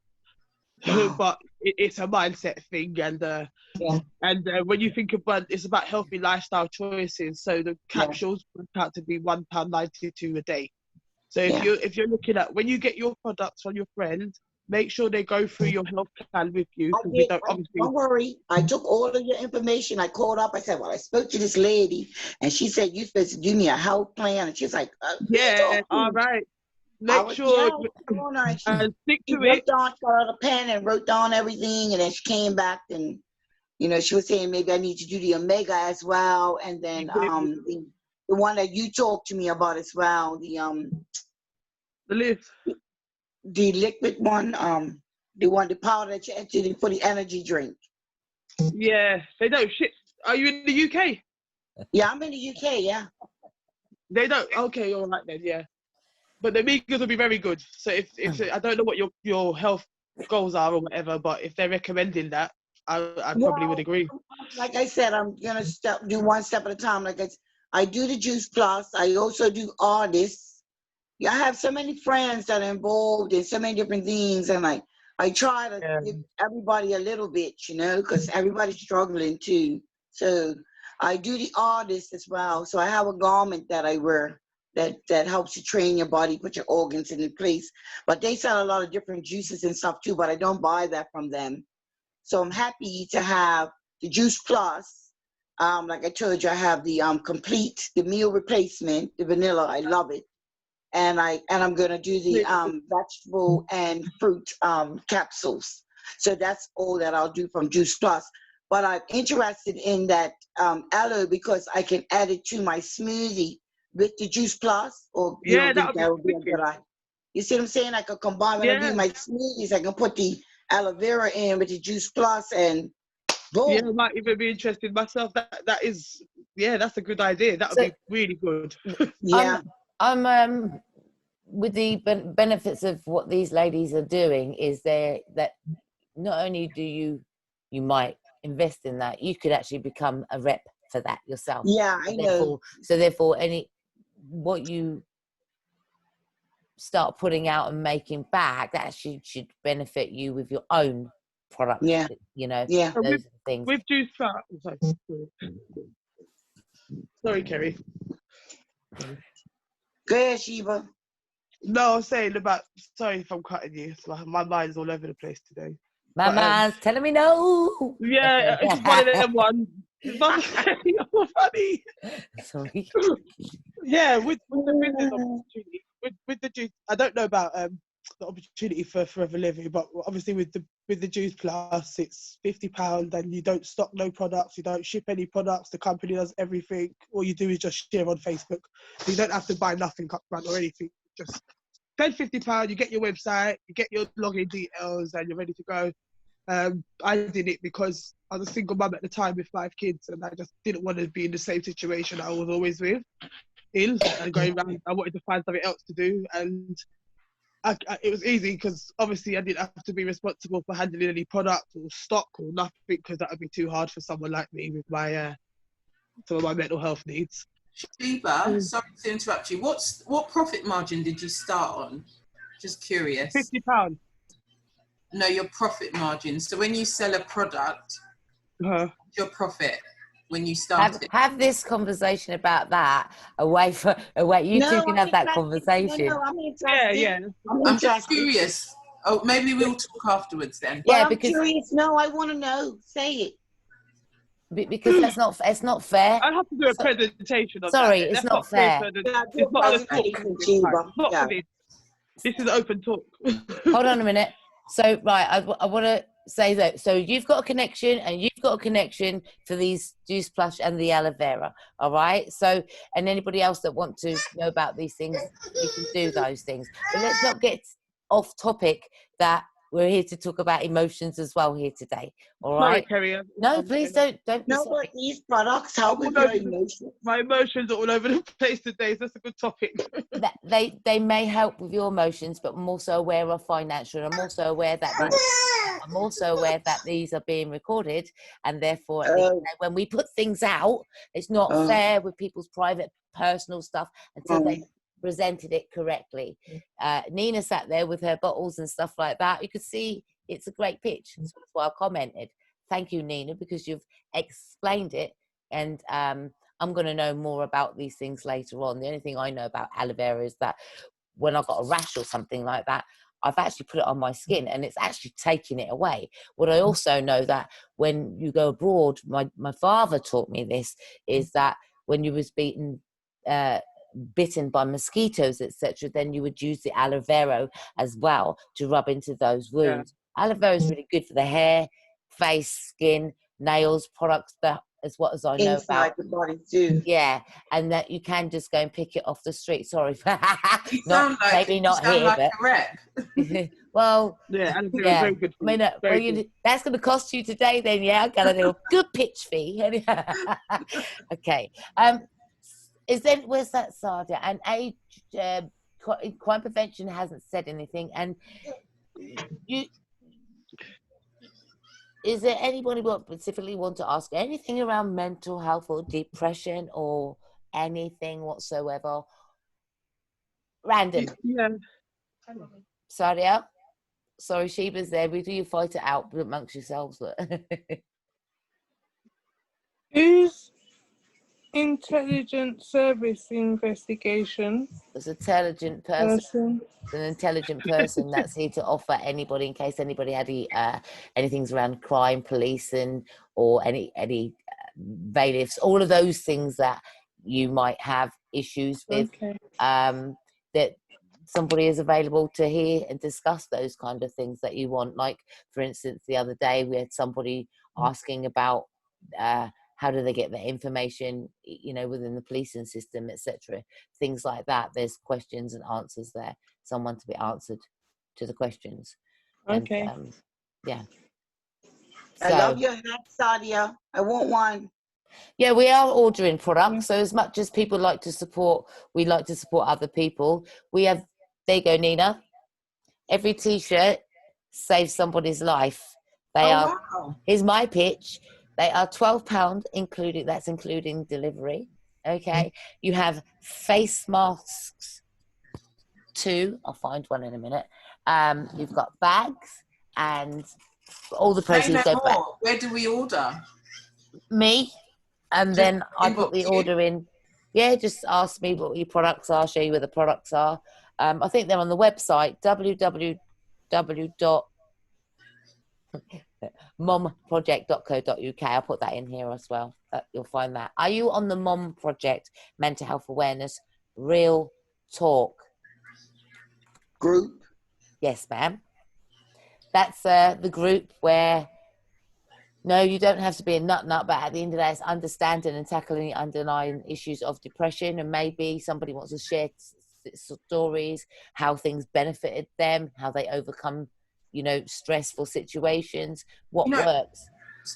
Wow. But it's a mindset thing. And when you think about it's about healthy lifestyle choices. So the capsules work out to be £1.92 a day. So if you're looking at when you get your products from your friend, make sure they go through your health plan with you. Don't worry. I took all of your information. I called up. I said, well, I spoke to this lady, and she said, you're supposed to give me a health plan. And she's like, all right. Make sure and stick she to it. got out a pen and wrote down everything, and then she came back and, you know, she was saying maybe I need to do the omega as well, and then the one that you talked to me about as well, the liquid one, the powder that you actually for the energy drink. Yeah, they don't ship. Are you in the UK? Yeah, I'm in the UK. Yeah. They don't. Okay, all right then. Yeah, but the Omegas will be very good. So if I don't know what your health goals are or whatever, but if they're recommending that, I probably would agree. Like I said, I'm gonna do one step at a time. Like I do the Juice Plus. I also do artists. Yeah, I have so many friends that are involved in so many different things, and I try to give everybody a little bit, you know, because everybody's struggling too. So I do the artist as well. So I have a garment that I wear that helps you train your body, put your organs in place. But they sell a lot of different juices and stuff too, but I don't buy that from them. So I'm happy to have the Juice Plus. Like I told you, I have the complete, the meal replacement, the vanilla. I love it. And I'm gonna do the vegetable and fruit capsules. So that's all that I'll do from Juice Plus. But I'm interested in that aloe because I can add it to my smoothie with the Juice Plus, or you don't think that would be a good idea? You see what I'm saying? I could combine when I do Yeah. my smoothies. I can put the aloe vera in with the juice plus, and Yeah, I boom. might even be interested myself. That is, yeah, that's a good idea. That would So be really good. Yeah, I'm with the benefits of what these ladies are doing is that not only do you might invest in that, you could actually become a rep for that yourself. yeah, I know. Therefore, any what you start putting out and making back, that actually should benefit you with your own product. Yeah, You know, yeah. And those are the things. with juice plus, sorry, Kerry. Go ahead, Sheba. No, I was saying about. Sorry if I'm cutting you. It's like my mind's all over the place today. Mama's telling me no. Yeah, it's just one of them ones. It's not funny. Sorry. Yeah, with the business opportunity, with the juice, I don't know about the opportunity for Forever Living, but obviously with the Juice Plus, it's £50 and you don't stock no products, you don't ship any products, the company does everything. All you do is just share on Facebook. So you don't have to buy nothing upfront or anything. Just spend £50, you get your website, you get your login details, and you're ready to go. I did it because I was a single mum at the time with 5 kids, and I just didn't want to be in the same situation I was always in and going around. I wanted to find something else to do, and it was easy because obviously I didn't have to be responsible for handling any product or stock or nothing, because that would be too hard for someone like me with my some of my mental health needs. Sheba, sorry to interrupt you. What profit margin did you start on? Just curious. £50. No, your profit margin. So when you sell a product, your profit when you start it. Have this conversation about that away. You No, two can have that conversation. No, I'm interested. Yeah. I'm just curious. Oh, maybe we'll talk afterwards then. But Yeah, I'm because curious. No, I want to know. Say it. because it's not fair. I'd have to do a presentation on Sorry, that. it's That's not fair. Yeah, do a It's not just presentation, Sheba. not Yeah. for this. This is open talk. Hold on a minute. So, right, I want to say that. So you've got a connection and you've got a connection for these Juice Plus and the aloe vera. All right. So, and anybody else that want to know about these things, you can do those things. But let's not get off topic, that we're here to talk about emotions as well here today. All right. Sorry, Kerry. No, please don't be No, sorry. but these products help with your emotions. My emotions are all over the place today, so that's a good topic. That they may help with your emotions, but I'm also aware of financial. I'm also aware that these are being recorded, and therefore at the end of the day, when we put things out, it's not fair with people's private, personal stuff until they presented it correctly. Nina sat there with her bottles and stuff like that. You could see it's a great pitch. So that's why I commented. Thank you, Nina, because you've explained it, and I'm going to know more about these things later on. The only thing I know about aloe vera is that when I've got a rash or something like that, I've actually put it on my skin and it's actually taking it away. What I also know that when you go abroad, my father taught me this, is that when you was bitten by mosquitoes, etc., then you would use the aloe vera as well to rub into those wounds. Aloe vera is really good for the hair, face, skin, nails, products that as what as I know Inside about the body too. Yeah, and that you can just go and pick it off the street. Sorry, You sound like but a rep. well, yeah, yeah. very good. I mean, that's going to cost you today. Then, yeah, I've got a little good pitch fee. Okay. Where's that, Sadia? And age, crime prevention hasn't said anything. And is there anybody what specifically want to ask anything around mental health or depression or anything whatsoever? Random. Yeah. Sadia? Sorry, Sheba's there. We do you fight it out amongst yourselves. Who's intelligent service investigation? It's an intelligent person. It's an intelligent person that's here to offer anybody, in case anybody had anything's around crime, policing, or any bailiffs, all of those things that you might have issues with. Okay. That somebody is available to hear and discuss those kind of things that you want. Like, for instance, the other day we had somebody asking about How do they get their information, within the policing system, etc. Things like that. There's questions and answers there. Someone to be answered to the questions. Okay. And, yeah. I love your hat, Sadia. I want one. Yeah, we are ordering products. So as much as people like to support, we like to support other people. We have, there you go, Nina. Every T-shirt saves somebody's life. Wow. Here's my pitch. They are £12, including delivery. Okay. You have face masks too. I'll find one in a minute. You've got bags and all the proceeds go back. Where do we order? Me. And then I put the order in. Yeah, just ask me what your products are, show you where the products are. I think they're on the website, www.momproject.co.uk. I'll put that in here as well. You'll find that. Are you on the Mom Project Mental Health Awareness Real Talk group? Yes, ma'am. That's the group where, no, you don't have to be a nut, but at the end of the day, it's understanding and tackling the underlying issues of depression. And maybe somebody wants to share stories, how things benefited them, how they overcome, stressful situations, what works.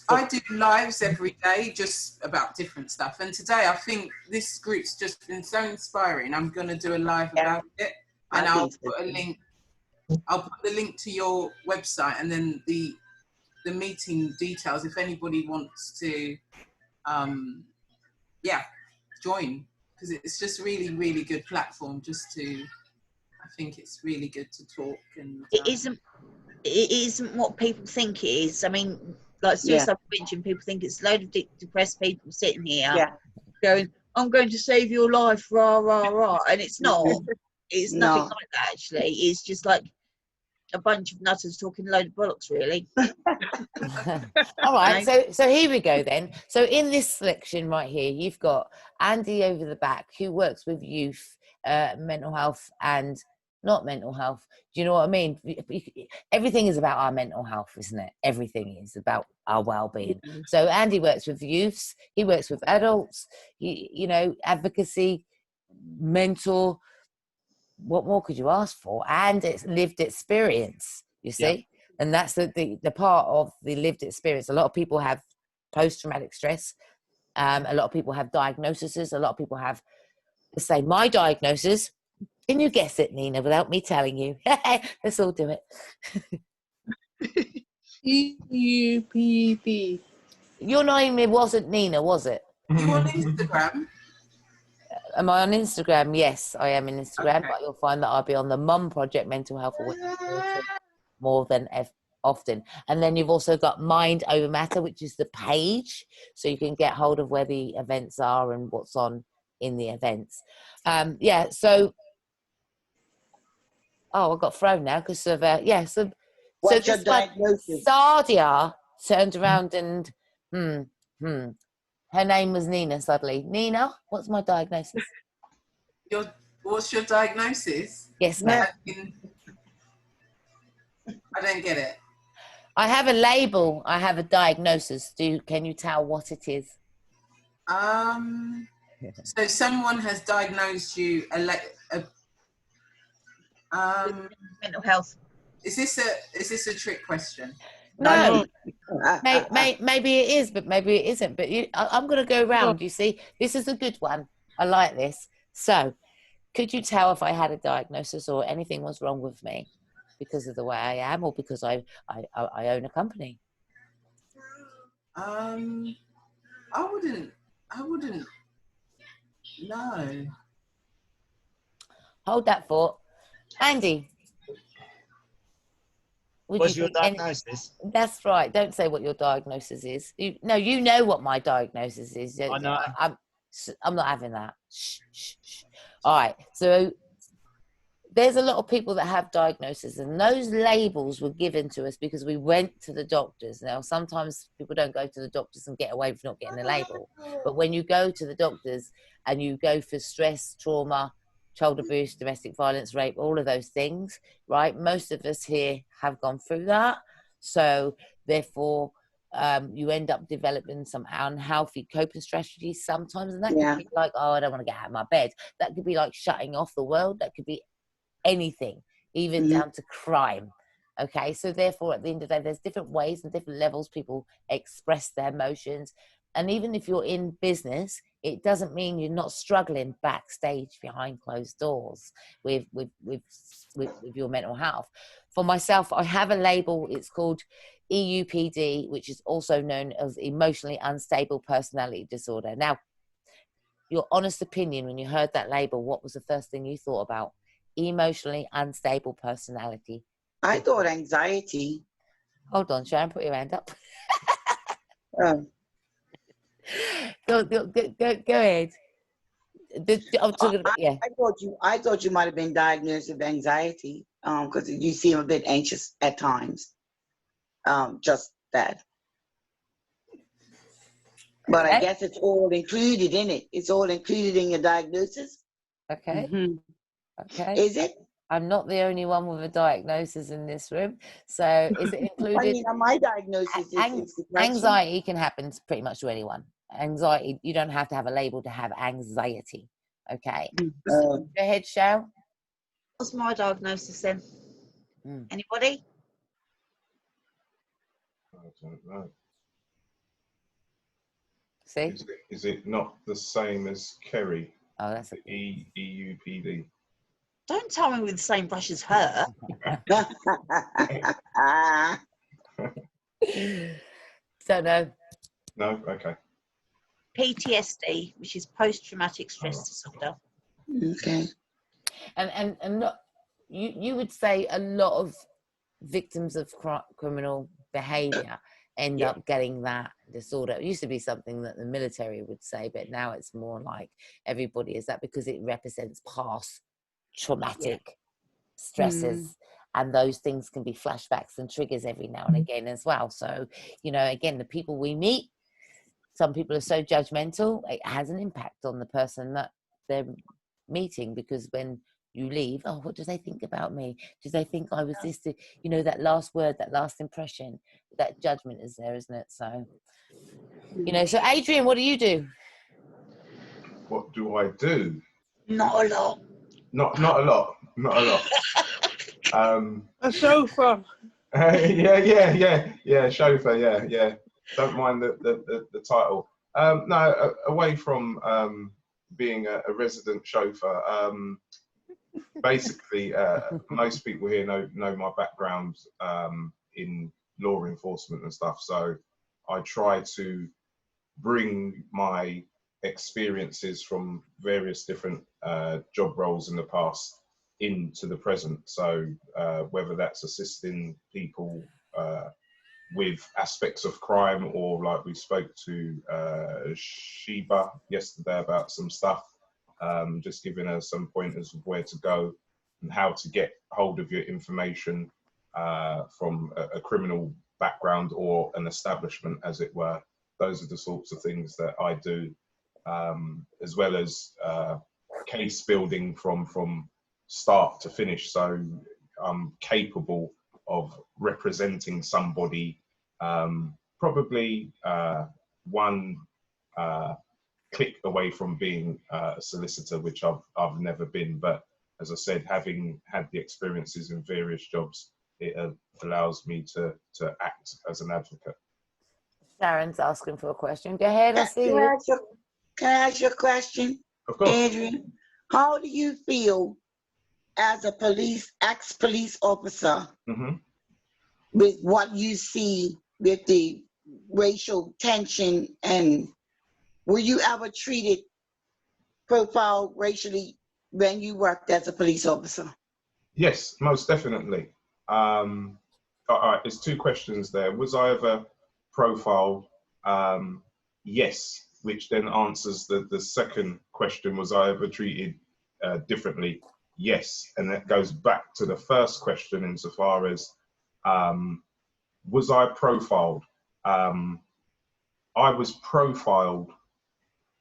I do lives every day just about different stuff. And today I think this group's just been so inspiring. I'm going to do a live about it. And I'll put a link. I'll put the link to your website and then the meeting details if anybody wants to join, because it's just really, really good platform I think it's really good to talk. And it isn't what people think it is. I mean, like suicide prevention, people think it's a load of depressed people sitting here going, I'm going to save your life, rah rah rah, and it's not. It's nothing like that, actually. It's just like a bunch of nutters talking a load of bollocks, really. All right, so here we go then. So in this selection right here, you've got Andy over the back, who works with youth, mental health and not mental health. Do you know what I mean? Everything is about our mental health, isn't it? Everything is about our well-being. So Andy works with youths, he works with adults, advocacy, mentor. What more could you ask for? And it's lived experience, you see. And that's the part of the lived experience. A lot of people have post-traumatic stress. A lot of people have diagnoses. A lot of people have, let's say, my diagnosis. Can you guess it, Nina, without me telling you? Let's all do it. EUPD. Your name wasn't Nina, was it? You on Instagram? Am I on Instagram? Yes, I am on Instagram, but you'll find that I'll be on the Mum Project Mental Health Awareness more than often. And then you've also got Mind Over Matter, which is the page, so you can get hold of where the events are and what's on in the events. So I got thrown now because of What's your diagnosis? Sadia turned around and her name was Nina suddenly. Nina, what's my diagnosis? What's your diagnosis? Yes, ma'am. I don't get it. I have a label. I have a diagnosis. Can you tell what it is? So someone has diagnosed you mental health. Is this a trick question? No. Maybe it is, but maybe it isn't. But I'm going to go round. You see, this is a good one. I like this. So, could you tell if I had a diagnosis or anything was wrong with me because of the way I am, or because I own a company? I wouldn't. No. Hold that thought, Andy. What's your diagnosis? That's right. Don't say what your diagnosis is. You know what my diagnosis is. I know. I'm not having that. Shh. All right. So there's a lot of people that have diagnoses, and those labels were given to us because we went to the doctors. Now, sometimes people don't go to the doctors and get away with not getting a label. But when you go to the doctors and you go for stress, trauma, child abuse, domestic violence, rape, all of those things, right? Most of us here have gone through that. So therefore, you end up developing some unhealthy coping strategies sometimes, and that Yeah. could be like, oh, I don't want to get out of my bed. That could be like shutting off the world. That could be anything, even Mhm. down to crime. Okay, so therefore, at the end of the day, there's different ways and different levels people express their emotions. And even if you're in business, it doesn't mean you're not struggling backstage behind closed doors with your mental health. For myself, I have a label. It's called EUPD, which is also known as emotionally unstable personality disorder. Now, your honest opinion, when you heard that label, what was the first thing you thought about? Emotionally unstable personality. I thought anxiety. Hold on, Sharon, put your hand up. Oh. Go ahead. I'm talking about, yeah. I thought you might have been diagnosed with anxiety, because you seem a bit anxious at times. Just that. But I Okay. guess it's all included in it. It's all included in your diagnosis. Okay. Mhm. Okay. Is it? I'm not the only one with a diagnosis in this room. So is it I included? mean, my diagnosis is depression. Anxiety can happen to pretty much to anyone. Anxiety, you don't have to have a label to have anxiety. Okay. Go ahead, Cheryl. What's my diagnosis then? Mm. Anybody? I don't know. See? Is it not the same as Kerry? Oh, that's a EUPD. Don't tell me with the same brush as her. Don't know. No, okay. PTSD, which is post-traumatic stress disorder. Okay. And not, you would say a lot of victims of criminal behavior end up getting that disorder. It used to be something that the military would say, but now it's more like everybody. Is that because it represents past traumatic stresses, and those things can be flashbacks and triggers every now and again as well. So, you know, again, the people we meet, some people are so judgmental, it has an impact on the person that they're meeting, because when you leave, oh, what do they think about me? Do they think I was this? You know, that last word, that last impression, that judgment is there, isn't it? So, you know, so Adrian, what do you do? What do I do? Not a lot. Not a lot. Not a lot. A chauffeur. yeah, chauffeur, yeah. Don't mind the title. No, away from being a resident chauffeur, basically, most people here know my background in law enforcement and stuff. So I try to bring my experiences from various different job roles in the past into the present. So whether that's assisting people with aspects of crime, or like we spoke to Sheba yesterday about some stuff, just giving her some pointers of where to go and how to get hold of your information from a criminal background or an establishment, as it were. Those are the sorts of things that I do, as well as case building from start to finish. So I'm capable of representing somebody, probably one click away from being a solicitor, which I've never been. But as I said, having had the experiences in various jobs, it allows me to act as an advocate. Sharon's asking for a question. Go ahead, I see Can you. I ask you a question, Of course. Adrian? How do you feel as a ex-police officer, with what you see with the racial tension, and were you ever profiled racially when you worked as a police officer? Yes, most definitely. All right, there's two questions there. Was I ever profiled? Yes, which then answers the second question, was I ever treated differently? Yes, and that goes back to the first question insofar as, was I profiled? I was profiled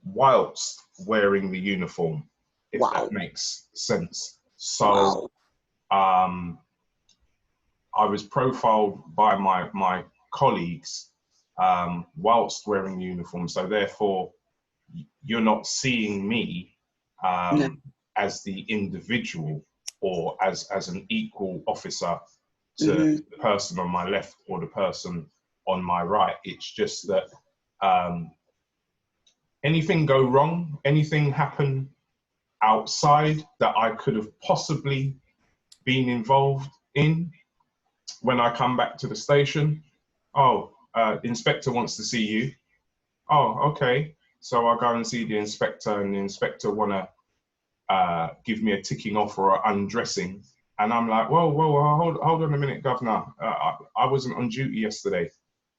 whilst wearing the uniform, if that makes sense. So I was profiled by my colleagues whilst wearing uniform. So therefore, you're not seeing me as the individual or as an equal officer to the person on my left or the person on my right. It's just that anything go wrong, anything happen outside that I could have possibly been involved in, when I come back to the station, oh, the inspector wants to see you. Oh, okay. So I go and see the inspector, and the inspector want to give me a ticking off or an undressing. And I'm like, whoa, hold on a minute, Governor. I wasn't on duty yesterday.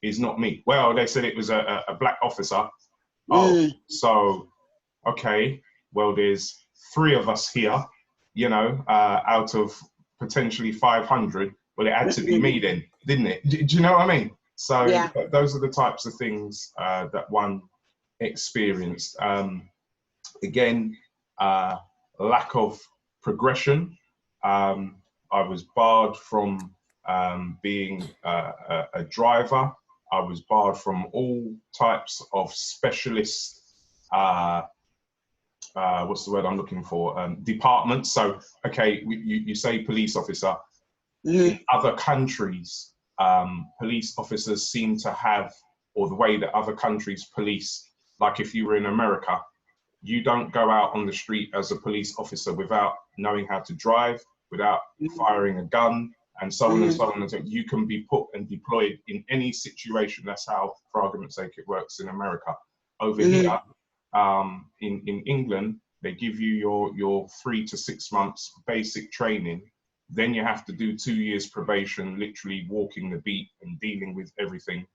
It's not me. Well, they said it was a black officer. Oh, so, okay. Well, there's 3 of us here, you know, out of potentially 500. Well, it had to be me then, didn't it? Do you know what I mean? So Yeah. those are the types of things that one experienced. Again, lack of progression. I was barred from being a driver. I was barred from all types of specialist, what's the word I'm looking for? Departments. So, okay, you say police officer. In other countries, police officers seem to have, or the way that other countries police, like if you were in America, you don't go out on the street as a police officer without knowing how to drive, without firing a gun, and so on and so on. And so you can be put and deployed in any situation. That's how, for argument's sake, it works in America. Over here, in England, they give you your 3 to 6 months basic training. Then you have to do 2 years probation, literally walking the beat and dealing with everything,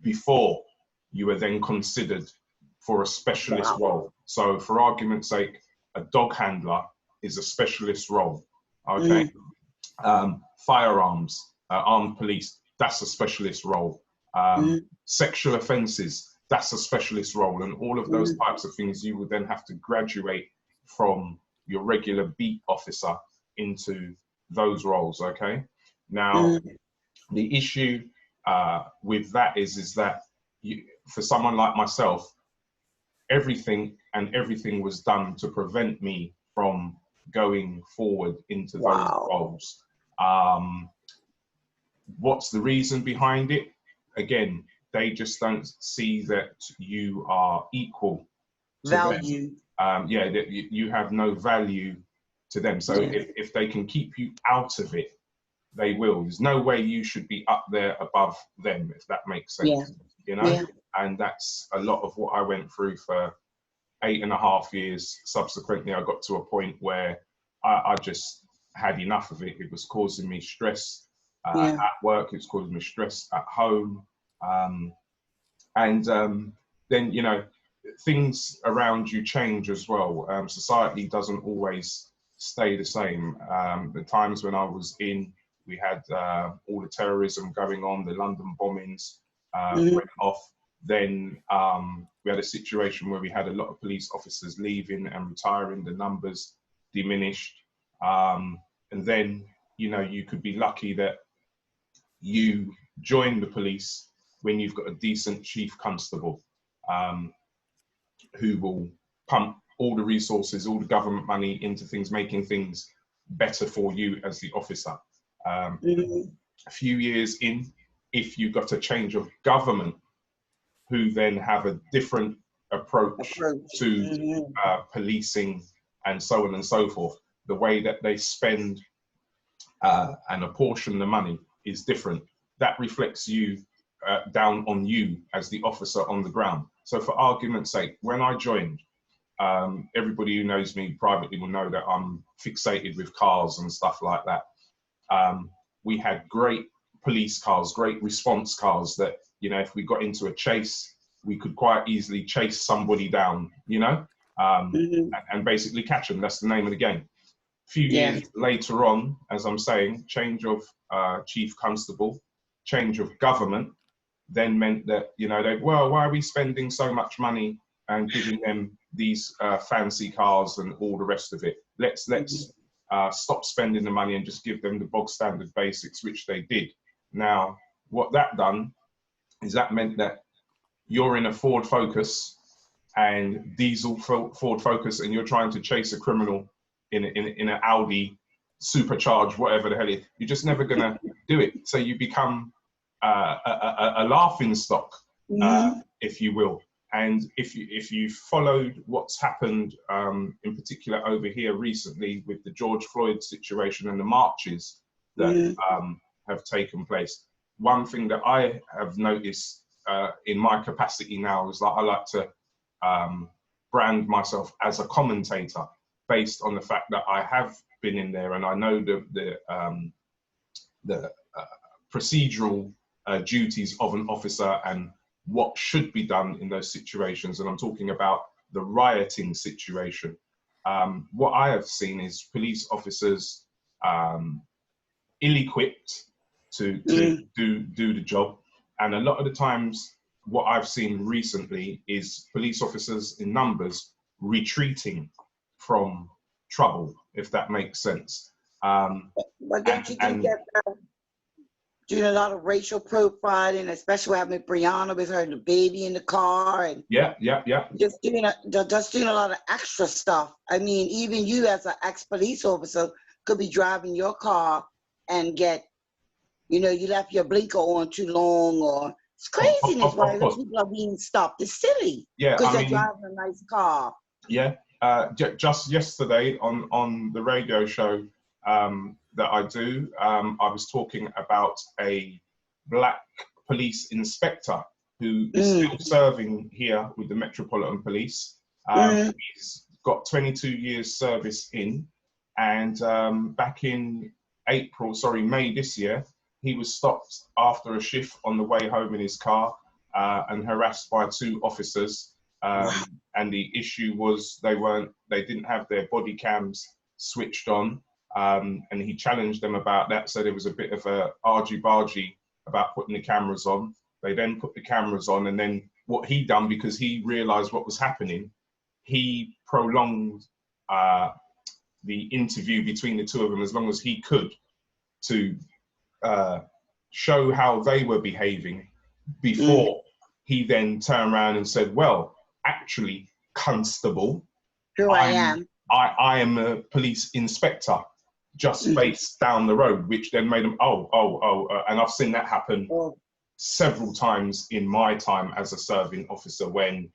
before you are then considered for a specialist role. So for argument's sake, a dog handler is a specialist role, okay? Firearms, armed police, that's a specialist role. Sexual offences, that's a specialist role. And all of those types of things, you would then have to graduate from your regular beat officer into those roles, okay? Now, the issue with that is that for someone like myself, everything was done to prevent me from going forward into those roles. What's the reason behind it? Again, they just don't see that you are equal to them. Yeah, that you have no value to them. So if they can keep you out of it, they will. There's no way you should be up there above them, if that makes sense. You know? And that's a lot of what I went through for 8.5 years. Subsequently, I got to a point where I just had enough of it. It was causing me stress at work. It was causing me stress at home. Then, you know, things around you change as well. Society doesn't always stay the same. The times when I was in, we had all the terrorism going on, the London bombings went off. Then we had a situation where we had a lot of police officers leaving and retiring, the numbers diminished. And then, you know, you could be lucky that you join the police when you've got a decent chief constable who will pump all the resources, all the government money into things, making things better for you as the officer. A few years in, if you got a change of government who then have a different approach to policing and so on and so forth, the way that they spend and apportion the money is different. That reflects you down on you as the officer on the ground. So for argument's sake, when I joined, everybody who knows me privately will know that I'm fixated with cars and stuff like that. We had great police cars, great response cars that, you know, if we got into a chase, we could quite easily chase somebody down, you know, and basically catch them. That's the name of the game. A few years later on, as I'm saying, change of chief constable, change of government, then meant that, you know, well, why are we spending so much money and giving them these fancy cars and all the rest of it? Let's stop spending the money and just give them the bog standard basics, which they did. Now, what that done is that meant that you're in a Ford Focus and diesel Ford Focus, and you're trying to chase a criminal in an Audi supercharged, whatever the hell it is, you're just never gonna do it. So you become a laughing stock, if you will. And if you followed what's happened in particular over here recently with the George Floyd situation and the marches that have taken place, one thing that I have noticed in my capacity now is that I like to brand myself as a commentator based on the fact that I have been in there and I know the procedural duties of an officer and what should be done in those situations. And I'm talking about the rioting situation. What I have seen is police officers ill-equipped to do the job. And a lot of the times, what I've seen recently is police officers in numbers retreating from trouble, if that makes sense. But don't you think that doing a lot of racial profiling, especially what happened with Brianna with her and the baby in the car, and just doing a lot of extra stuff. I mean, even you as an ex-police officer could be driving your car and get, you left your blinker on too long, or it's craziness why people are being stopped. It's silly. Yeah, because they're driving a nice car. Yeah, just yesterday on the radio show that I do, I was talking about a black police inspector who is still serving here with the Metropolitan Police. He's got 22 years service in, and back in May this year, he was stopped after a shift on the way home in his car and harassed by two officers. And the issue was they didn't have their body cams switched on. And he challenged them about that. So there was a bit of a argy-bargy about putting the cameras on. They then put the cameras on, and then what he done, because he realized what was happening, he prolonged the interview between the two of them as long as he could to show how they were behaving before he then turned around and said, well, actually, Constable, I am a police inspector just based down the road, which then made them, and I've seen that happen several times in my time as a serving officer when,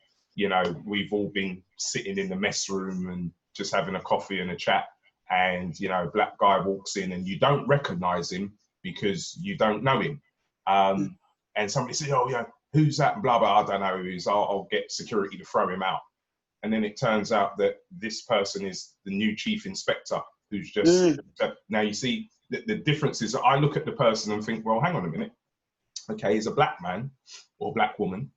we've all been sitting in the mess room and just having a coffee and a chat, and, a black guy walks in and you don't recognize him because you don't know him. And somebody says, who's that? And blah, blah, I don't know who he is. I'll get security to throw him out. And then it turns out that this person is the new chief inspector who's just, now you see, the difference is that I look at the person and think, well, hang on a minute. Okay, he's a black man or black woman,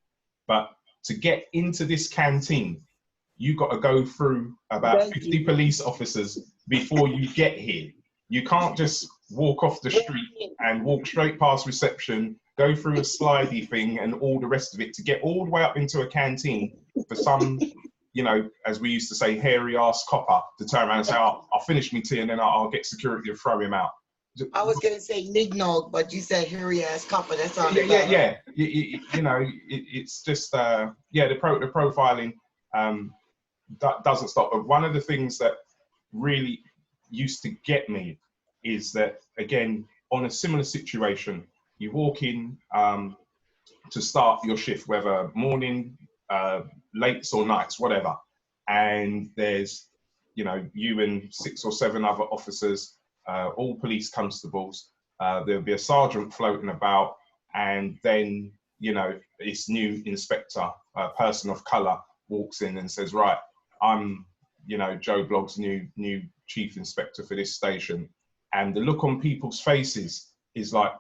but to get into this canteen, you got to go through about 50 police officers before you get here. You can't just walk off the street and walk straight past reception, go through a slidey thing and all the rest of it to get all the way up into a canteen for some, as we used to say, hairy ass copper to turn around and say, I'll finish me tea and then I'll get security to throw him out. I was going to say nignog, but you said hairy ass copper. That's all. Yeah. It's just, the profiling that doesn't stop. But one of the things that really used to get me is that, again, on a similar situation, you walk in to start your shift, whether morning, lates or nights, whatever, and there's, you and 6 or 7 other officers, all police constables, there'll be a sergeant floating about, and then, this new inspector, a person of colour, walks in and says, right, I'm, Joe Blogg's new chief inspector for this station. And the look on people's faces is like,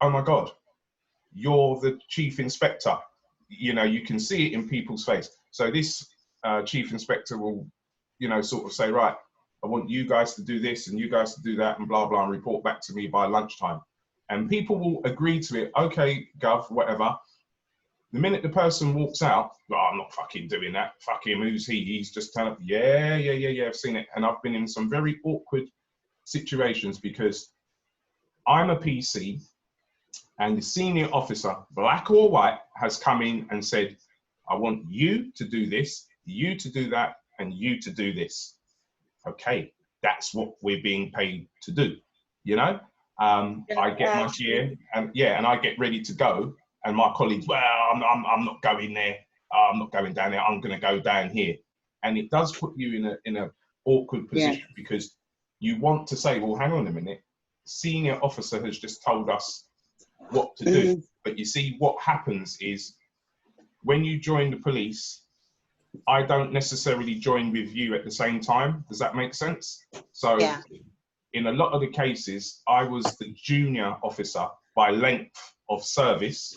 oh my God, you're the chief inspector. You can see it in people's face. So this chief inspector will, sort of say, right, I want you guys to do this and you guys to do that and blah, blah, and report back to me by lunchtime. And people will agree to it. Okay, Gov, whatever. The minute the person walks out, I'm not fucking doing that. Fuck him, who's he? He's just kind of, yeah, I've seen it. And I've been in some very awkward situations because I'm a PC and the senior officer, black or white, has come in and said, I want you to do this, you to do that, and you to do this. Okay, that's what we're being paid to do, you know? I get my share, and yeah, and I get ready to go, and my colleagues, well, I'm not going there, I'm not going down there, I'm gonna go down here. And it does put you in a awkward position, because you want to say, well, hang on a minute, senior officer has just told us what to do. But you see, what happens is when you join the police, I don't necessarily join with you at the same time. Does that make sense? So in a lot of the cases, I was the junior officer by length of service,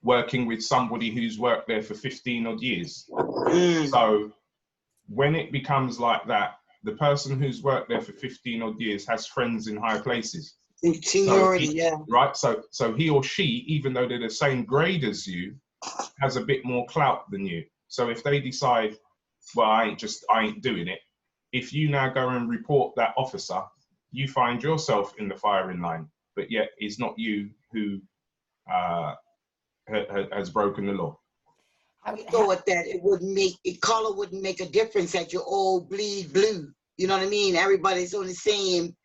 working with somebody who's worked there for 15 odd years. So when it becomes like that, the person who's worked there for 15 odd years has friends in high places. Seniority, Right, so he or she, even though they're the same grade as you, has a bit more clout than you. So if they decide, well, I ain't doing it, if you now go and report that officer, you find yourself in the firing line, but yet it's not you who has broken the law. We thought that color wouldn't make a difference, that you all bleed blue. You know what I mean? Everybody's on the same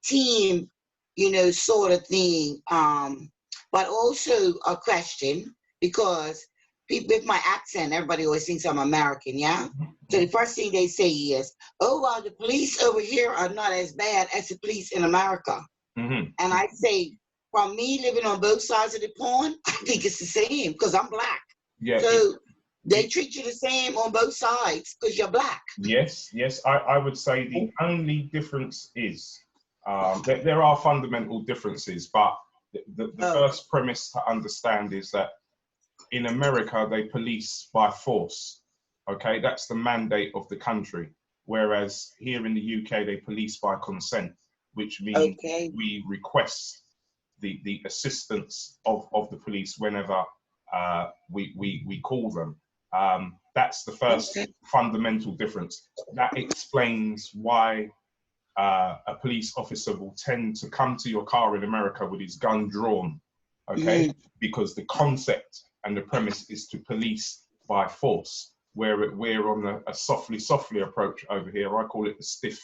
team, you know, sort of thing. But also a question, because people with my accent, everybody always thinks I'm American, yeah? So the first thing they say is, oh, well, the police over here are not as bad as the police in America. And I say, from me living on both sides of the pond, I think it's the same, because I'm black. So they treat you the same on both sides because you're black. Yes, I would say the only difference is there are fundamental differences, but the first premise to understand is that in America, they police by force. Okay, that's the mandate of the country. Whereas here in the UK, they police by consent, which means we request the assistance of the police whenever we call them. That's the first fundamental difference. That explains why a police officer will tend to come to your car in America with his gun drawn, okay? Because the concept and the premise is to police by force, where we're on a softly approach over here. I call it the stiff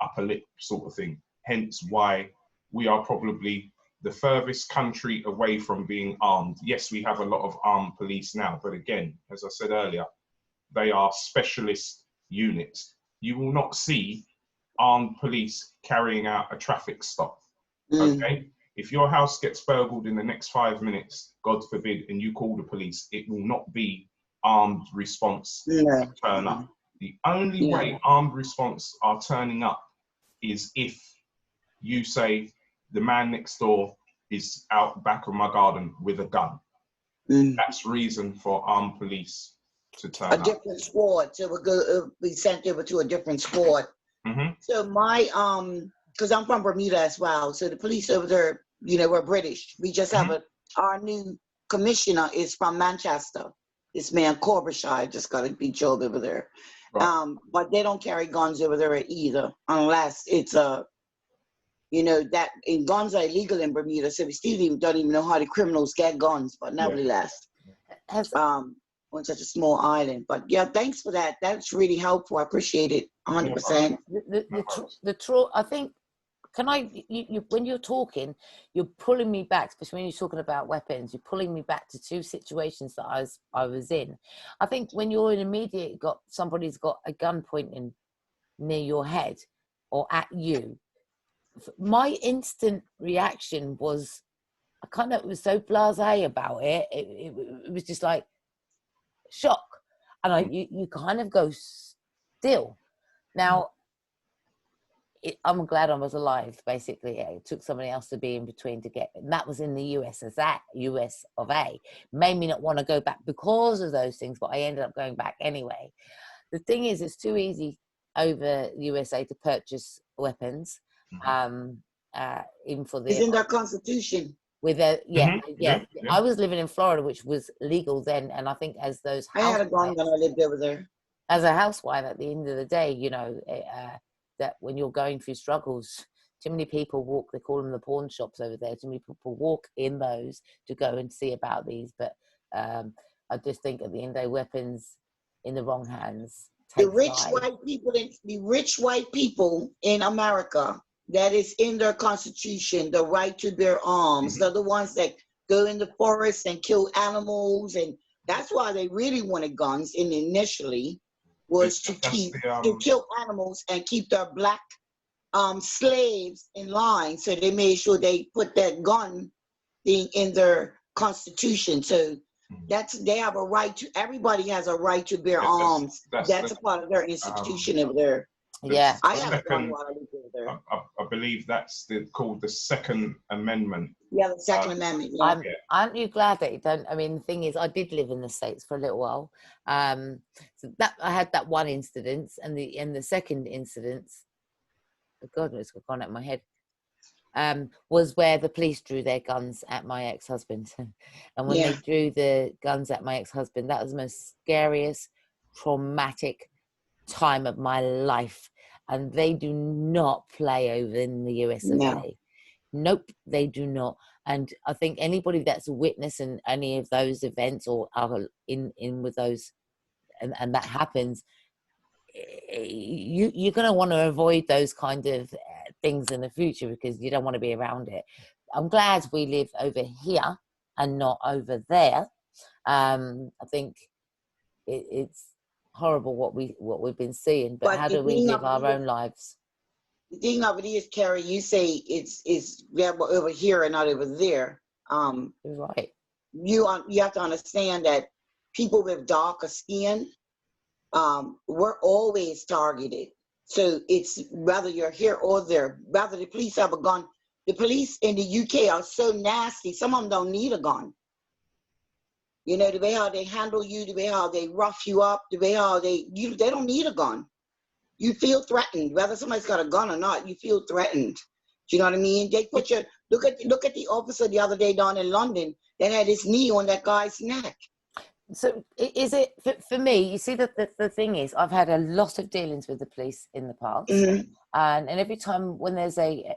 upper lip sort of thing. Hence why we are probably the furthest country away from being armed. Yes, we have a lot of armed police now, but again, as I said earlier, they are specialist units. You will not see armed police carrying out a traffic stop, okay? If your house gets burgled in the next 5 minutes, God forbid, and you call the police, it will not be armed response to turn up. The only way armed response are turning up is if you say, the man next door is out back of my garden with a gun. That's reason for armed police to turn up. A different squad, so we'll be sent over to a different squad. So my, because I'm from Bermuda as well, so the police over there, you know, we're British. We just have our new commissioner is from Manchester. This man Corbyshire just got a big job over there. But they don't carry guns over there either, unless it's a, you know, that and guns are illegal in Bermuda, so we still don't even know how the criminals get guns, but nevertheless, on such a small island. But yeah, thanks for that. That's really helpful. I appreciate it 100%. I think, can I, when you're talking, you're pulling me back, especially when you're talking about weapons, you're pulling me back to two situations that I was in. I think when you're in immediate, somebody's got a gun pointing near your head or at you, my instant reaction was, I kind of was so blasé about it. It was just like shock, and you kind of go still. Now, I'm glad I was alive. Basically, it took somebody else to be in between to get, and that was in the US of A. Made me not want to go back because of those things, but I ended up going back anyway. The thing is, it's too easy over USA to purchase weapons. Even for the, it's in their constitution. With a I was living in Florida, which was legal then, and I think as those I had a gun when I lived over there. As a housewife, at the end of the day, you know, that when you're going through struggles, Too many people walk, they call them the pawn shops over there. Too many people walk in those to go and see about these. But I just think at the end of the day, weapons in the wrong hands The takes rich lives. white people in America, that is in their constitution, the right to bear arms. They're the ones that go in the forest and kill animals, and that's why they really wanted guns. And initially, was to kill animals and keep their black slaves in line. So they made sure they put that gun thing in their constitution. So they have a right to. Everybody has a right to bear arms. That's a part of their institution over there. Yeah, I have a gun while I live over there. I believe that's called the Second Amendment. Yeah, the Second Amendment. Yeah. Aren't you glad that you don't? I mean, the thing is, I did live in the States for a little while. So that I had that one incident, and the second incident, oh God, it's gone out of my head. Was where the police drew their guns at my ex-husband. And when they drew the guns at my ex-husband, that was the most scariest, traumatic time of my life. And they do not play over in the US of A. Nope, they do not. And I think anybody that's witnessing any of those events or are in with those, and that happens, you're going to want to avoid those kind of things in the future because you don't want to be around it. I'm glad we live over here and not over there. I think it's horrible what we've been seeing, but how do we live our own lives? The thing of it is, Carrie, you say it's over here and not over there. Right. You have to understand that people with darker skin, we're always targeted. So it's whether you're here or there, whether the police have a gun. The police in the UK are so nasty. Some of them don't need a gun. You know, the way how they handle you, the way how they rough you up, the way how they don't need a gun. You feel threatened, whether somebody's got a gun or not. You feel threatened. Do you know what I mean? They put your look at the officer the other day down in London that had his knee on that guy's neck. So is it for me? You see, the thing is, I've had a lot of dealings with the police in the past, and every time when there's a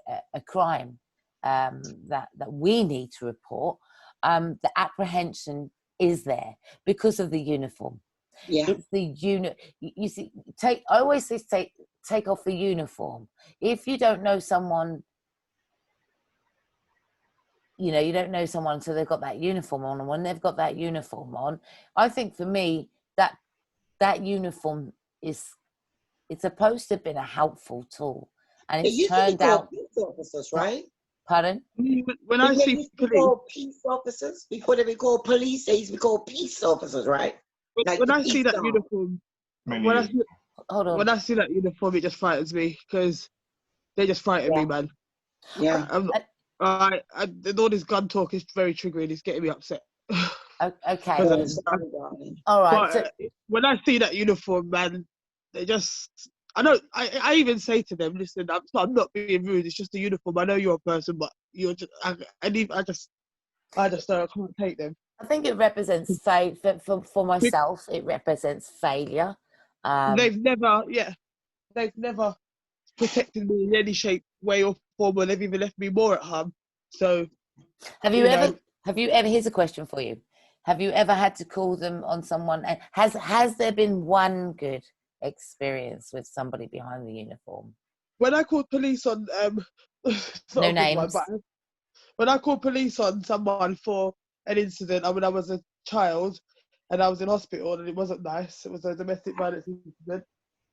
crime that we need to report, the apprehension is there because of the uniform. Yeah, it's the you see, I always say take off the uniform. If you don't know someone, you know, you don't know someone until they've got that uniform on, and when they've got that uniform on, I think for me that uniform it's supposed to have been a helpful tool, and it's turned out peace officers, right? Pardon? When I see peace officers, before they be called police, they used to be called peace officers, right? Like when I see that uniform, when I see that uniform, it just frightens me because they just frighten me, man. Yeah. All this gun talk is very triggering. It's getting me upset. Okay. All right. But, when I see that uniform, man, they just. I even say to them, listen, I'm not being rude. It's just the uniform. I know you're a person, but you're just. I just I can't take them. I think it represents for myself. It represents failure. They've never protected me in any shape, way, or form, or they've even left me more at harm. So, have you ever? Here's a question for you. Have you ever had to call them on someone? And has there been one good experience with somebody behind the uniform? When I called police on no names. When I called police on someone for an incident, when I was a child and I was in hospital and it wasn't nice, it was a domestic violence incident.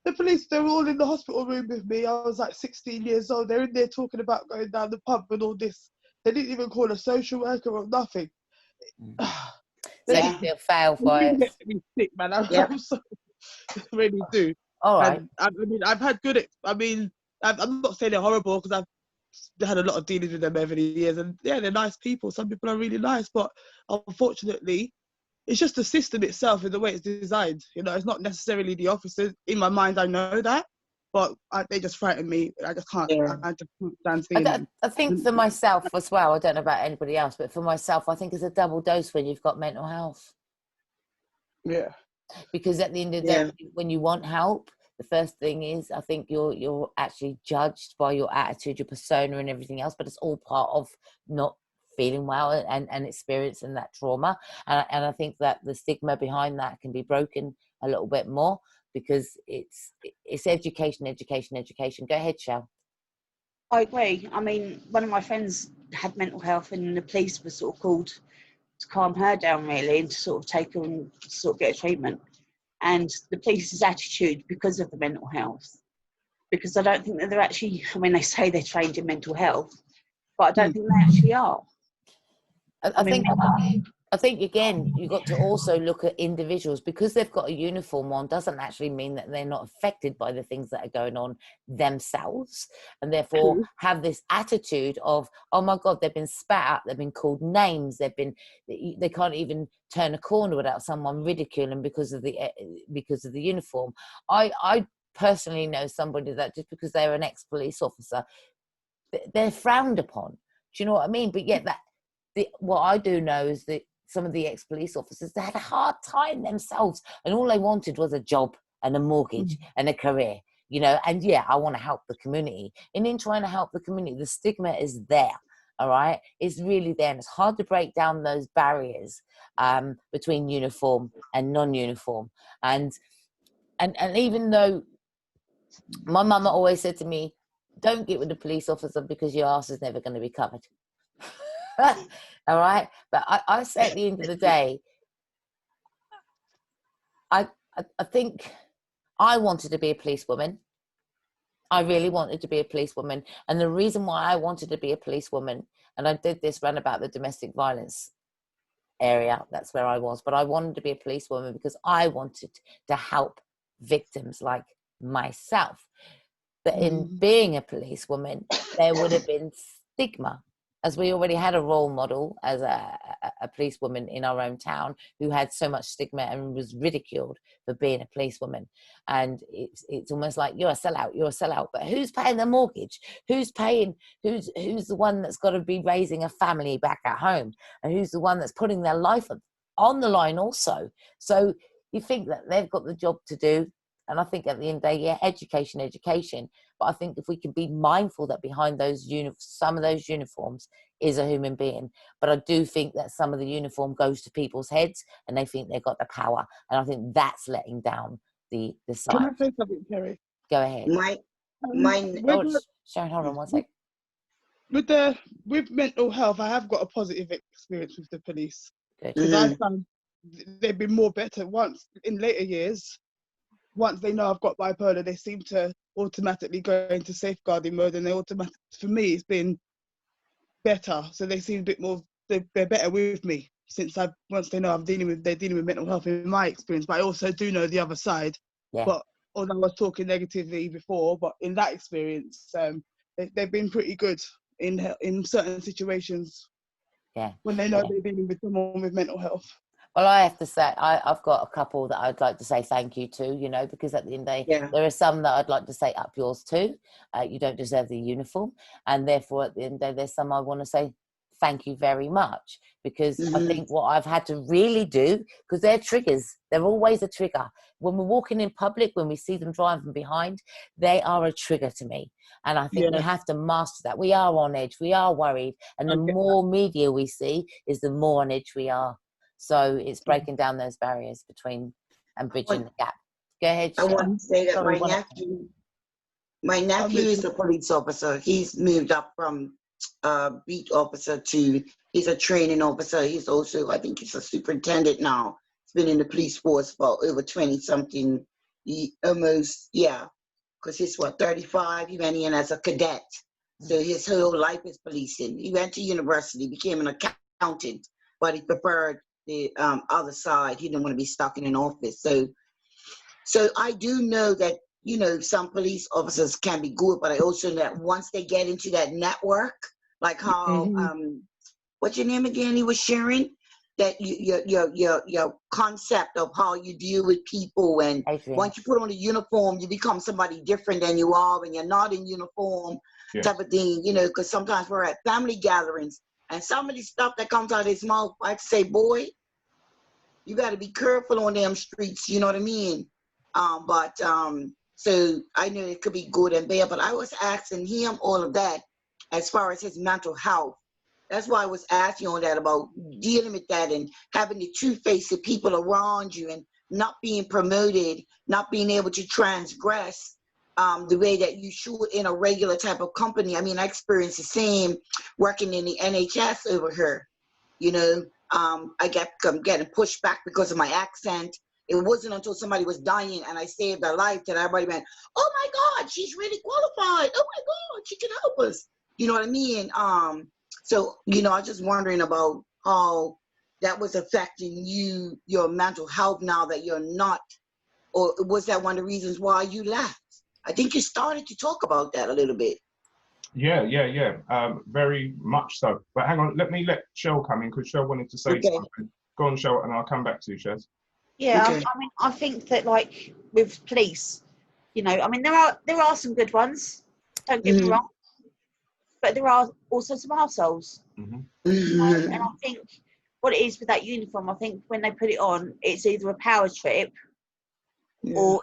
The police, they were all in the hospital room with me. I was like 16 years old. They're in there talking about going down the pub and all this. They didn't even call a social worker or nothing. So you feel foul for it? Make me sick, man. I'm sorry. I really do. All right. And, I mean, I've had good. I'm not saying they're horrible because I've had a lot of dealings with them over the years, and yeah, they're nice people. Some people are really nice, but unfortunately, it's just the system itself and the way it's designed. You know, it's not necessarily the officers. In my mind, I know that, but they just frighten me. I just can't. Yeah. I just can't stand seeing them. I think for myself as well, I don't know about anybody else, but for myself, I think it's a double dose when you've got mental health. Yeah. Because at the end of the day, when you want help, the first thing is, I think you're actually judged by your attitude, your persona, and everything else. But it's all part of not feeling well and experiencing that trauma. And I think that the stigma behind that can be broken a little bit more, because it's education. Go ahead, Shell. I agree. I mean, one of my friends had mental health, and the police were sort of called to calm her down, really, and to sort of take her and sort of get a treatment. And the police's attitude because of the mental health, because I don't think that they're actually, I mean, they say they're trained in mental health, but I don't think they actually are. I think again, you've got to also look at individuals. Because they've got a uniform on doesn't actually mean that they're not affected by the things that are going on themselves, and therefore have this attitude of, oh my God, they've been spat at, they've been called names, they can't even turn a corner without someone ridiculing because of the uniform. I personally know somebody that just because they're an ex-police officer, they're frowned upon. Do you know what I mean? But yet what I do know is that some of the ex-police officers, they had a hard time themselves, and all they wanted was a job and a mortgage and a career, you know. And yeah, I want to help the community. And in trying to help the community, the stigma is there. All right, it's really there, and it's hard to break down those barriers between uniform and non-uniform. And even though my mama always said to me, don't get with the police officer because your ass is never going to be covered. All right, but I say at the end of the day, I think I wanted to be a policewoman. I really wanted to be a policewoman, and the reason why I wanted to be a policewoman, and I did this run about the domestic violence area, that's where I was, but I wanted to be a policewoman because I wanted to help victims like myself. But in being a policewoman, there would have been stigma, as we already had a role model as a policewoman in our own town who had so much stigma and was ridiculed for being a policewoman. And it's almost like, you're a sellout. But who's paying the mortgage? Who's the one that's got to be raising a family back at home? And who's the one that's putting their life on the line also? So you think that they've got the job to do. And I think at the end of the day, yeah, education. But I think if we can be mindful that behind those some of those uniforms is a human being. But I do think that some of the uniform goes to people's heads and they think they've got the power. And I think that's letting down the side. Can I say something, Kerry? Go ahead. Sharon, hold on one sec. With mental health, I have got a positive experience with the police. Because I found they've been more better in later years. Once they know I've got bipolar, they seem to automatically go into safeguarding mode, and for me, it's been better. So they seem a bit more, they're better with me once they know they're dealing with mental health in my experience. But I also do know the other side. Yeah. But although I was talking negatively before, but in that experience, they've been pretty good in certain situations. Yeah. When they know they're dealing with someone with mental health. Well, I have to say, I've got a couple that I'd like to say thank you to, you know, because at the end of the day, there are some that I'd like to say up yours too. You don't deserve the uniform. And therefore, at the end of the day, there's some I want to say thank you very much. Because I think what I've had to really do, because they're triggers. They're always a trigger. When we're walking in public, when we see them driving from behind, they are a trigger to me. And I think we have to master that. We are on edge. We are worried. And the more media we see is the more on edge we are. So it's breaking down those barriers between and bridging the gap. Go ahead. I want to say that my nephew is a police officer. He's moved up from beat officer to, he's a training officer. He's also, I think he's a superintendent now. He's been in the police force for over 20 something, almost, because he's 35, he went in as a cadet. So his whole life is policing. He went to university, became an accountant, but he preferred the other side. He didn't want to be stuck in an office. So I do know that, you know, some police officers can be good, but I also know that once they get into that network, like how what's your name again? He was sharing that your concept of how you deal with people, and once you put on a uniform, you become somebody different than you are when you're not in uniform, type of thing. You know, because sometimes we're at family gatherings. And some of the stuff that comes out of his mouth, I'd say, boy, you got to be careful on them streets. You know what I mean? So I know it could be good and bad, but I was asking him all of that as far as his mental health. That's why I was asking on that about dealing with that and having the true face of people around you and not being promoted, not being able to transgress the way that you should in a regular type of company. I mean, I experienced the same working in the NHS over here. You know, I'm getting pushed back because of my accent. It wasn't until somebody was dying and I saved their life that everybody went, oh my God, she's really qualified. Oh my God, she can help us. You know what I mean? So, you know, I was just wondering about how that was affecting you, your mental health now that you're not, or was that one of the reasons why you left? I think you started to talk about that a little bit. Yeah. Very much so. But hang on, let Shell come in because Shell wanted to say something. Go on, Shell, and I'll come back to you, Shez. Yeah, Okay. I mean, I think that like with police, you know, I mean, there are some good ones. Don't get me wrong, but there are also some arseholes. You know, and I think what it is with that uniform, I think when they put it on, it's either a power trip or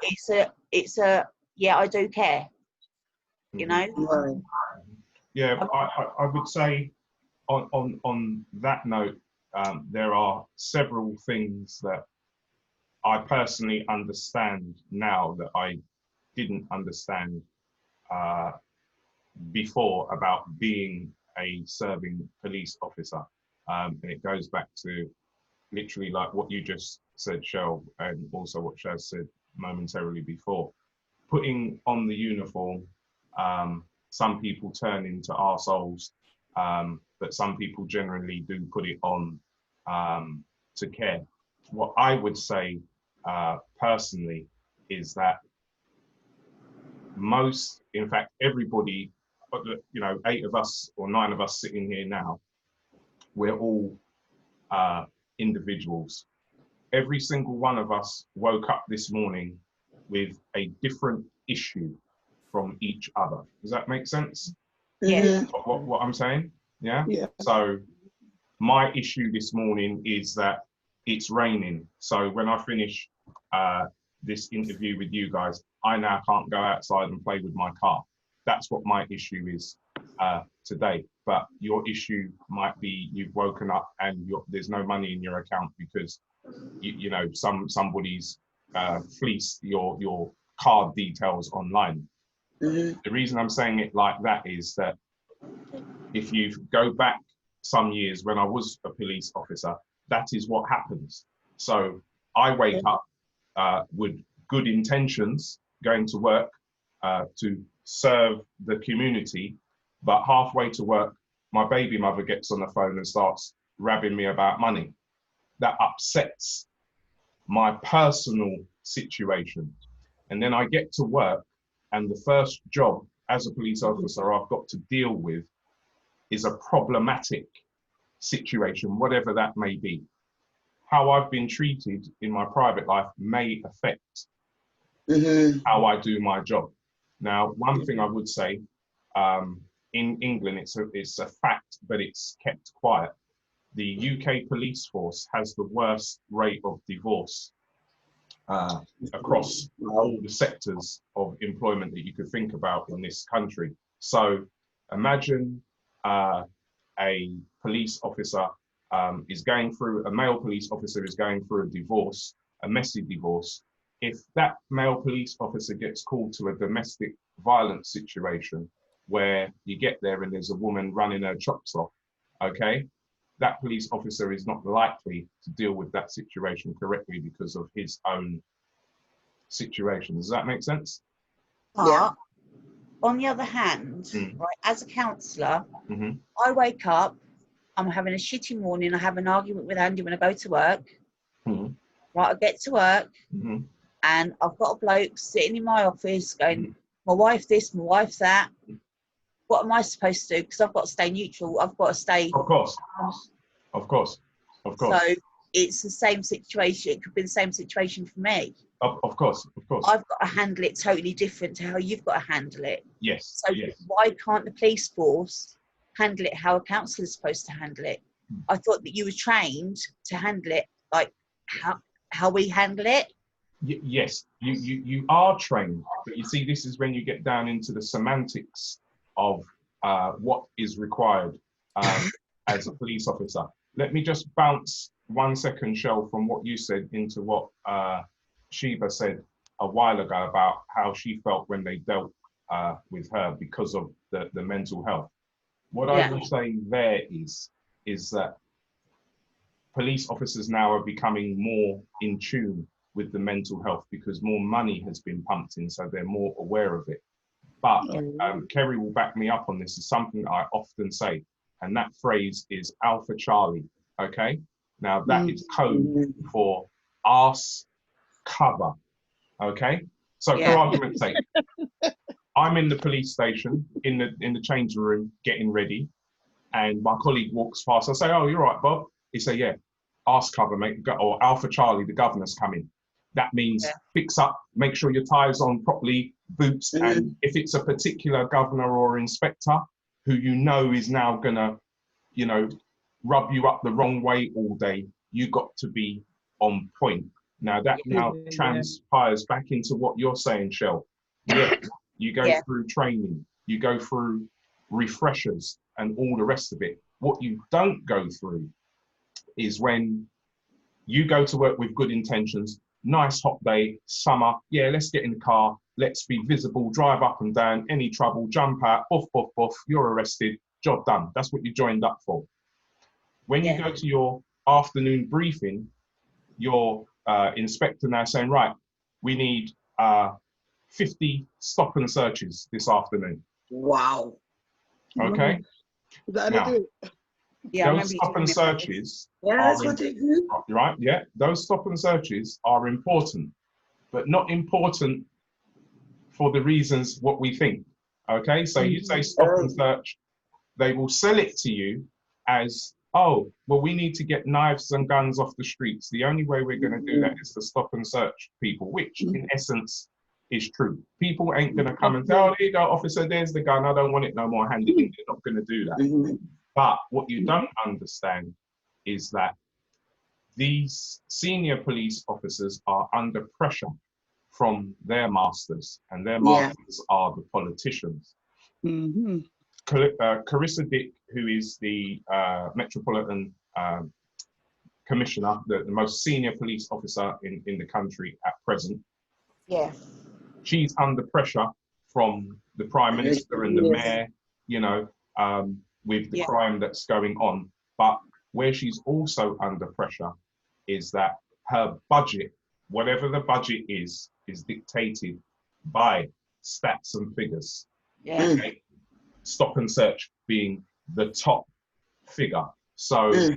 it's a yeah, I do care. You know. Right. Yeah, I would say on that note, there are several things that I personally understand now that I didn't understand before about being a serving police officer. And it goes back to literally like what you just said, Shell, and also what Shaz said momentarily before. Putting on the uniform, some people turn into arseholes, but some people generally do put it on to care. What I would say personally is that most, in fact, everybody, you know, 8 of us or 9 of us sitting here now, we're all individuals. Every single one of us woke up this morning with a different issue from each other. Does that make sense? Yeah. What I'm saying? Yeah? Yeah. So my issue this morning is that it's raining. So when I finish this interview with you guys, I now can't go outside and play with my car. That's what my issue is today. But your issue might be you've woken up and there's no money in your account because you know somebody's fleeced your card details online. The reason I'm saying it like that is that if you go back some years when I was a police officer, that is what happens. So I wake up with good intentions, going to work to serve the community, but halfway to work, my baby mother gets on the phone and starts rabbing me about money. That upsets my personal situation. And then I get to work, and the first job as a police officer I've got to deal with is a problematic situation, whatever that may be. How I've been treated in my private life may affect how I do my job. Now, one thing I would say, in England, it's a fact, but it's kept quiet. The UK police force has the worst rate of divorce across all the sectors of employment that you could think about in this country. So imagine a police officer a male police officer is going through a divorce, a messy divorce. If that male police officer gets called to a domestic violence situation where you get there and there's a woman running her chops off, okay, that police officer is not likely to deal with that situation correctly because of his own situation. Does that make sense? But on the other hand, right, as a counsellor, I wake up, I'm having a shitty morning, I have an argument with Andy when I go to work. Right, I get to work and I've got a bloke sitting in my office going, my wife this, my wife that. What am I supposed to do? Because I've got to stay neutral. I've got to stay. Of course. So it's the same situation. It could be the same situation for me. Of course. I've got to handle it totally different to how you've got to handle it. Yes. So why can't the police force handle it how a counsellor is supposed to handle it? I thought that you were trained to handle it like how we handle it. Yes, you are trained, but you see, this is when you get down into the semantics of what is required as a police officer. Let me just bounce 1 second, Shell, from what you said into what Sheba said a while ago about how she felt when they dealt with her because of the mental health. What I will say there is that police officers now are becoming more in tune with the mental health because more money has been pumped in, so they're more aware of it. But Kerry will back me up on this. Is something I often say, and that phrase is Alpha Charlie. Okay, now that is code for arse cover. Okay, so for argument's sake, I'm in the police station in the changing room getting ready, and my colleague walks past. I say, "Oh, you're right, Bob." He say, "Yeah, arse cover, mate," or Alpha Charlie, the governor's coming. That means fix up, make sure your tires on properly, boots, and if it's a particular governor or inspector who you know is now gonna, you know, rub you up the wrong way all day, you got to be on point. Now that transpires back into what you're saying, Shell. Yeah, you go through training, you go through refreshers and all the rest of it. What you don't go through is when you go to work with good intentions, nice hot day, summer, yeah, let's get in the car, let's be visible, drive up and down, any trouble, jump out, buff, buff, buff, you're arrested, job done. That's what you joined up for. When you go to your afternoon briefing, your inspector now saying, right, we need 50 stop and searches this afternoon. Wow. Okay. Is that how now, they do it? those stop and searches that's what they do. right, yeah, those stop and searches are important, but not important for the reasons what we think. Okay, so you say stop and search, they will sell it to you as, oh, well, we need to get knives and guns off the streets. The only way we're going to do that is to stop and search people, which in essence is true. People ain't going to come and say, oh, there you go, officer, there's the gun, I don't want it no more, hand it in. They're not going to do that. But what you don't understand is that these senior police officers are under pressure from their masters, and their masters are the politicians. Carissa Dick, who is the Metropolitan Commissioner, the most senior police officer in the country at present, she's under pressure from the Prime Minister and the Mayor, you know, with the crime that's going on. But where she's also under pressure is that her budget, whatever the budget is dictated by stats and figures. Okay? Stop and search being the top figure. So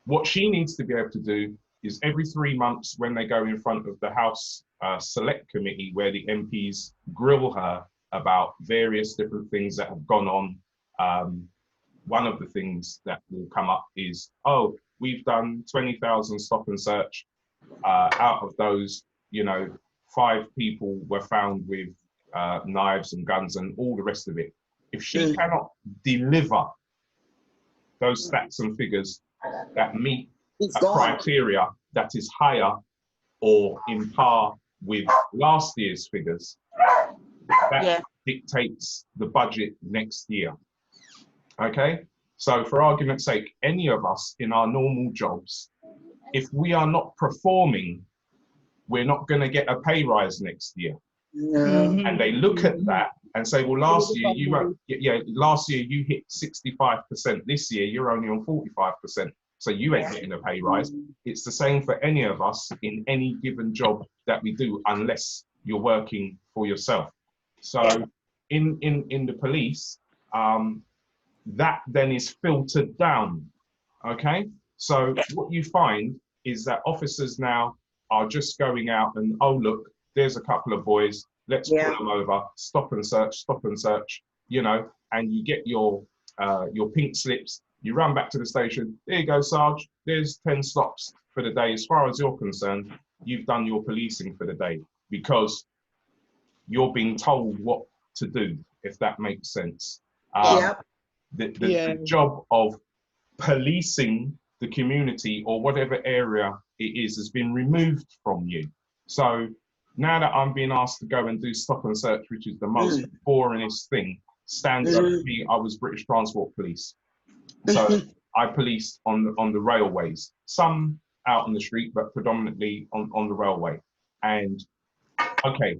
what she needs to be able to do is every 3 months when they go in front of the House Select Committee, where the MPs grill her about various different things that have gone on, one of the things that will come up is, oh, we've done 20,000 stop and search. Out of those, you know, 5 people were found with knives and guns and all the rest of it. If she cannot deliver those stats and figures that meet a criteria that is higher or in par with last year's figures, that dictates the budget next year. Okay, so for argument's sake, any of us in our normal jobs, if we are not performing, we're not going to get a pay rise next year. And they look at that and say, well, last year you hit 65%. This year you're only on 45%. So you ain't getting a pay rise. It's the same for any of us in any given job that we do, unless you're working for yourself. So in the police, that then is filtered down. Okay, so what you find is that officers now are just going out and, oh look, there's a couple of boys, let's pull them over, stop and search, you know, and you get your pink slips, you run back to the station, there you go, Sarge, there's 10 stops for the day. As far as you're concerned, you've done your policing for the day, because you're being told what to do, if that makes sense. The job of policing the community or whatever area it is has been removed from you. So now that I'm being asked to go and do stop and search, which is the most boringest thing, standing up to me, I was British Transport Police. So I policed on the railways, some out on the street, but predominantly on the railway. And okay,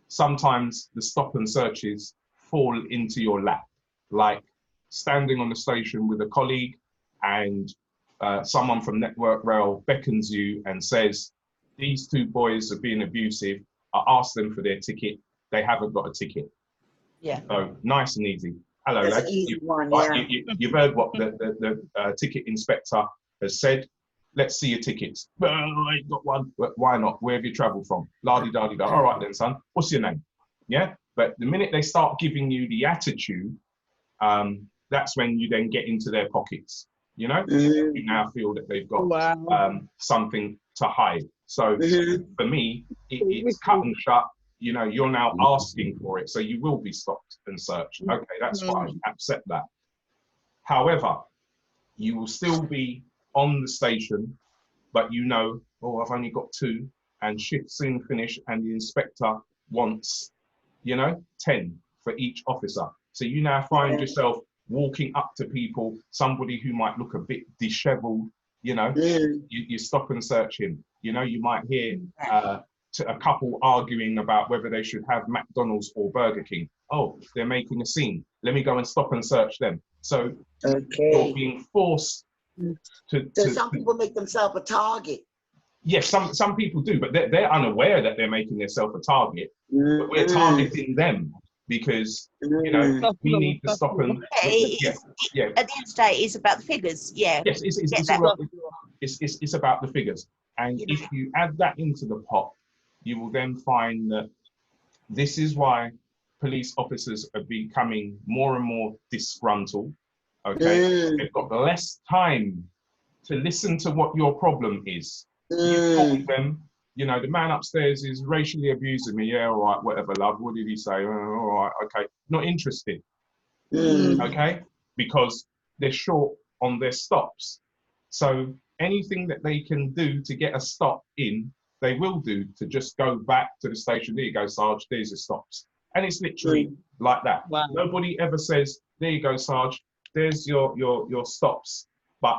sometimes the stop and searches fall into your lap, like standing on the station with a colleague and someone from Network Rail beckons you and says, these two boys are being abusive. I asked them for their ticket. They haven't got a ticket. Yeah. So nice and easy. Hello, That's lads. an easy one, Right, yeah. you've heard what the ticket inspector has said. Let's see your tickets. Well, I ain't got one. But why not? Where have you travelled from? La-di-da-di-da. All right then, son. What's your name? Yeah. But the minute they start giving you the attitude, that's when you then get into their pockets. You know, you now feel that they've got something to hide. So for me, it's cut and shut. You know, you're now asking for it, so you will be stopped and searched. Okay, that's fine. Accept that. However, you will still be on the station, but you know, oh, I've only got 2, and shift soon finish, and the inspector wants, you know, 10 for each officer. So you now find yourself walking up to people, somebody who might look a bit disheveled, you know, you stop and search him. You know, you might hear a couple arguing about whether they should have McDonald's or Burger King. Oh, they're making a scene. Let me go and stop and search them. So you're being forced to. So some people make themselves a target. Yes, some people do, but they're unaware that they're making themselves a target. But we're targeting them because, you know, we need to stop and. At the end of the day, it's about the figures. Yeah. Yes, it's about the figures. And if you add that into the pot, you will then find that this is why police officers are becoming more and more disgruntled. Okay, they've got less time to listen to what your problem is. You talk to them, you know, the man upstairs is racially abusing me. Yeah, all right, whatever, love. What did he say? All right, okay. Not interested. Okay, because they're short on their stops. So anything that they can do to get a stop in, they will do to just go back to the station. There you go, Sarge, there's your stops. And it's literally like that. Wow. Nobody ever says, there you go, Sarge, there's your stops. But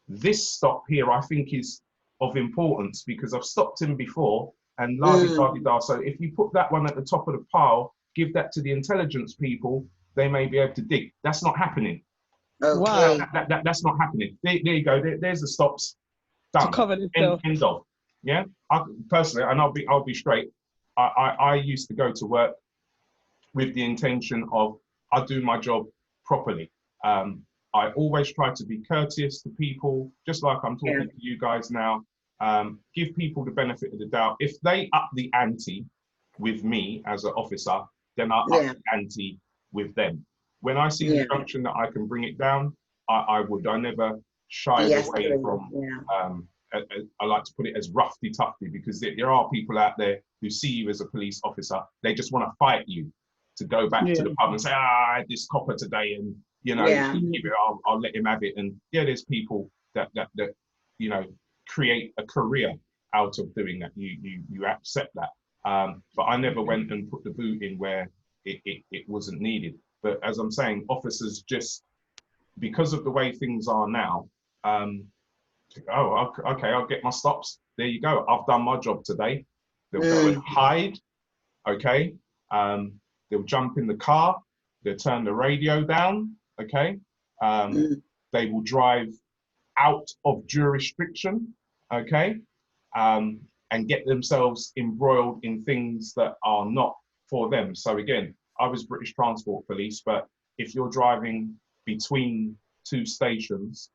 this stop here, I think, is of importance because I've stopped him before and la-di-da-di-da. So if you put that one at the top of the pile, give that to the intelligence people, they may be able to dig. That's not happening. Okay. That's not happening. There you go. There's the stops. Done. End of. Yeah. I personally, and I'll be straight. I used to go to work with the intention of I do my job properly. I always try to be courteous to people, just like I'm talking to you guys now. Give people the benefit of the doubt. If they up the ante with me as an officer, then I up the ante with them. When I see the junction that I can bring it down, I would. I never shy away from, I like to put it as roughy-toughy, because there are people out there who see you as a police officer. They just want to fight you to go back to the pub and say, I had this copper today, and, you know, I'll let him have it. And there's people that you know, create a career out of doing that. You accept that. But I never went and put the boot in where it wasn't needed. But as I'm saying, officers just, because of the way things are now, okay, I'll get my stops. There you go. I've done my job today. They'll go and hide. Okay. They'll jump in the car. They'll turn the radio down. Okay. They will drive out of jurisdiction. Okay. And get themselves embroiled in things that are not for them. So again, I was British Transport Police, but if you're driving between 2 stations,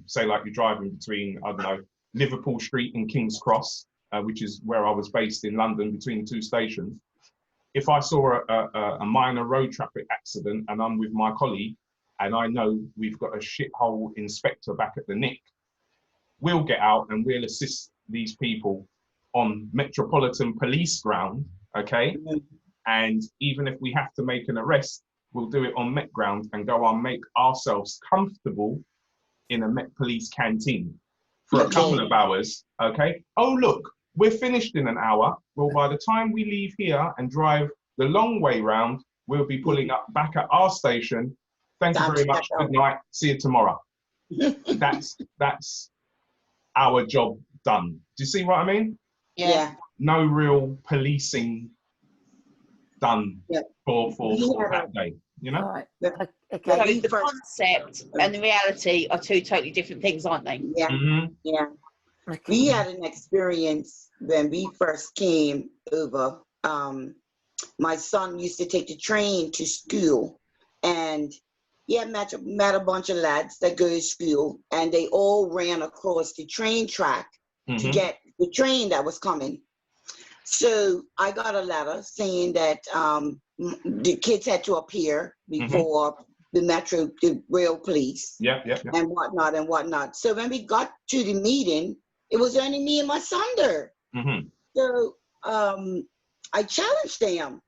say like you're driving between, I don't know, Liverpool Street and King's Cross, which is where I was based in London, between 2 stations. If I saw a minor road traffic accident and I'm with my colleague and I know we've got a shithole inspector back at the Nick, we'll get out and we'll assist these people on Metropolitan Police ground, okay? And even if we have to make an arrest, we'll do it on Met ground and go and make ourselves comfortable in a Met Police canteen for a couple of hours, okay? Oh, look, we're finished in an hour. Well, by the time we leave here and drive the long way round, we'll be pulling up back at our station. Thank you very much. Good night. See you tomorrow. That's our job done. Do you see what I mean? Yeah. No real policing done for Yeah. that day, you know? All right. Yeah, Okay. So the concept and the reality are two totally different things, aren't they? Yeah. Mhm. Yeah. Okay. We had an experience when we first came over. My son used to take the train to school, and he had met a bunch of lads that go to school, and they all ran across the train track to get the train that was coming. So I got a letter saying that the kids had to appear before the rail police and whatnot. So when we got to the meeting, it was only me and my son there. So I challenged them.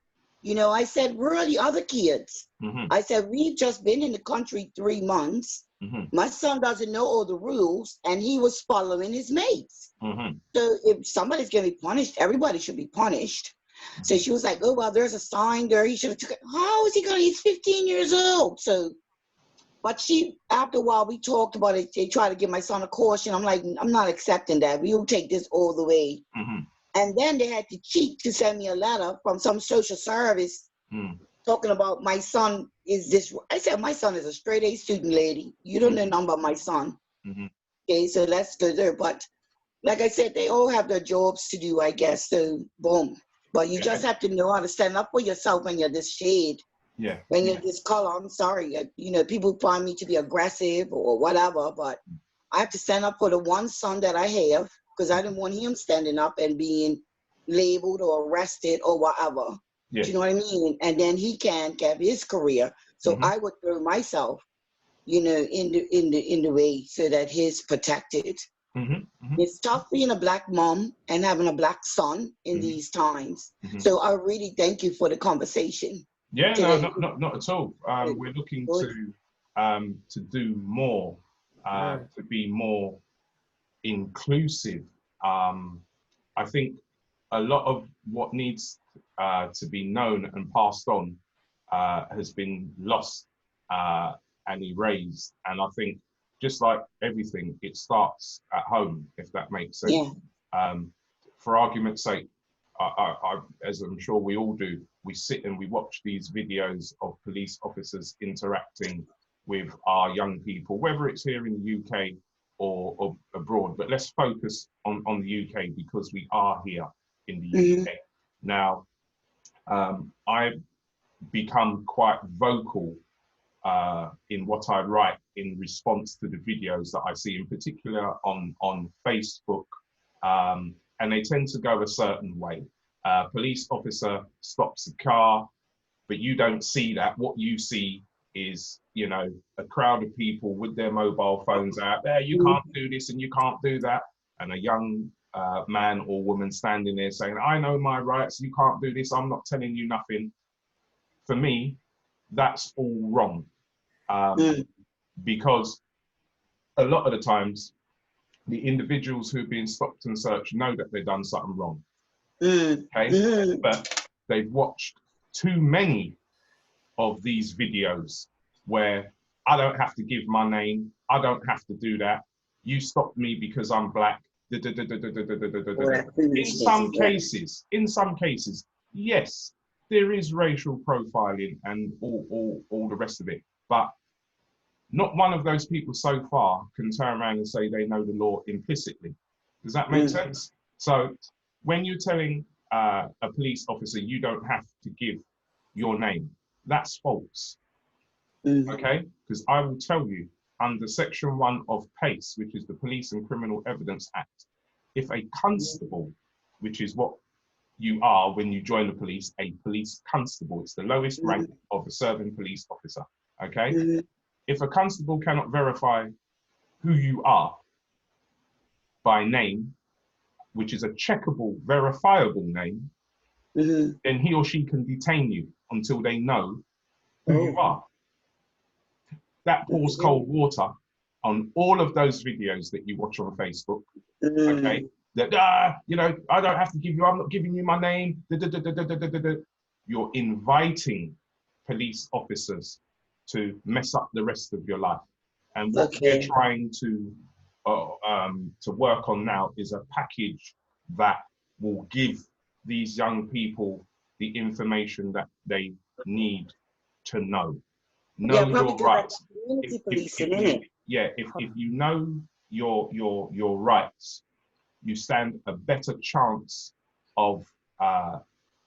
You know, I said, where are the other kids? I said, we've just been in the country 3 months. My son doesn't know all the rules, and he was following his mates. So if somebody's going to be punished, everybody should be punished. So she was like, oh, well, there's a sign there. He should have took it. How is he going to? He's 15 years old. So, but after a while, we talked about it. They tried to give my son a caution. I'm like, I'm not accepting that. We'll take this all the way. And then they had the cheek to send me a letter from some social service talking about my son is this. I said, my son is a straight A student, lady. You don't know nothing about my son. Okay, so let's go there. But like I said, they all have their jobs to do, I guess. So, boom. But you just have to know how to stand up for yourself when you're this shade. When you're this color, I'm sorry. You know, people find me to be aggressive or whatever, but I have to stand up for the one son that I have, because I didn't want him standing up and being labeled or arrested or whatever. Do you know what I mean? And then he can't have his career. So I would throw myself, you know, in the way so that he's protected. It's tough being a black mom and having a black son in these times. So I really thank you for the conversation. Yeah, no, not at all. We're looking to do more, to be more inclusive. I think a lot of what needs to be known and passed on has been lost and erased. And I think, just like everything, it starts at home, if that makes sense. For argument's sake, I, as I'm sure we all do, we sit and we watch these videos of police officers interacting with our young people, whether it's here in the UK or abroad. But let's focus on the UK, because we are here in the UK. Now, I've become quite vocal in what I write in response to the videos that I see, in particular on Facebook, and they tend to go a certain way. Police officer stops a car, but you don't see that. What you see is, you know, a crowd of people with their mobile phones out there. You can't do this and you can't do that. And a young man or woman standing there saying, I know my rights, you can't do this, I'm not telling you nothing. For me, that's all wrong. Because a lot of the times, the individuals who've been stopped and searched know that they've done something wrong. Okay, but they've watched too many of these videos where I don't have to give my name, I don't have to do that. You stopped me because I'm black. In some cases, yes, there is racial profiling and all the rest of it, but not one of those people so far can turn around and say they know the law implicitly. Does that make sense? So when you're telling a police officer you don't have to give your name, that's false. Okay? Because I will tell you, under Section 1 of PACE, which is the Police and Criminal Evidence Act, if a constable, which is what you are when you join the police, a police constable, it's the lowest rank of a serving police officer. Okay? If a constable cannot verify who you are by name, which is a checkable, verifiable name, then he or she can detain you until they know who you are. That pours cold water on all of those videos that you watch on Facebook. Okay, that, you know, I don't have to give you, I'm not giving you my name. You're inviting police officers to mess up the rest of your life. And what we're trying to work on now is a package that will give these young people the information that they need to know. Know your rights. If you know your rights, you stand a better chance of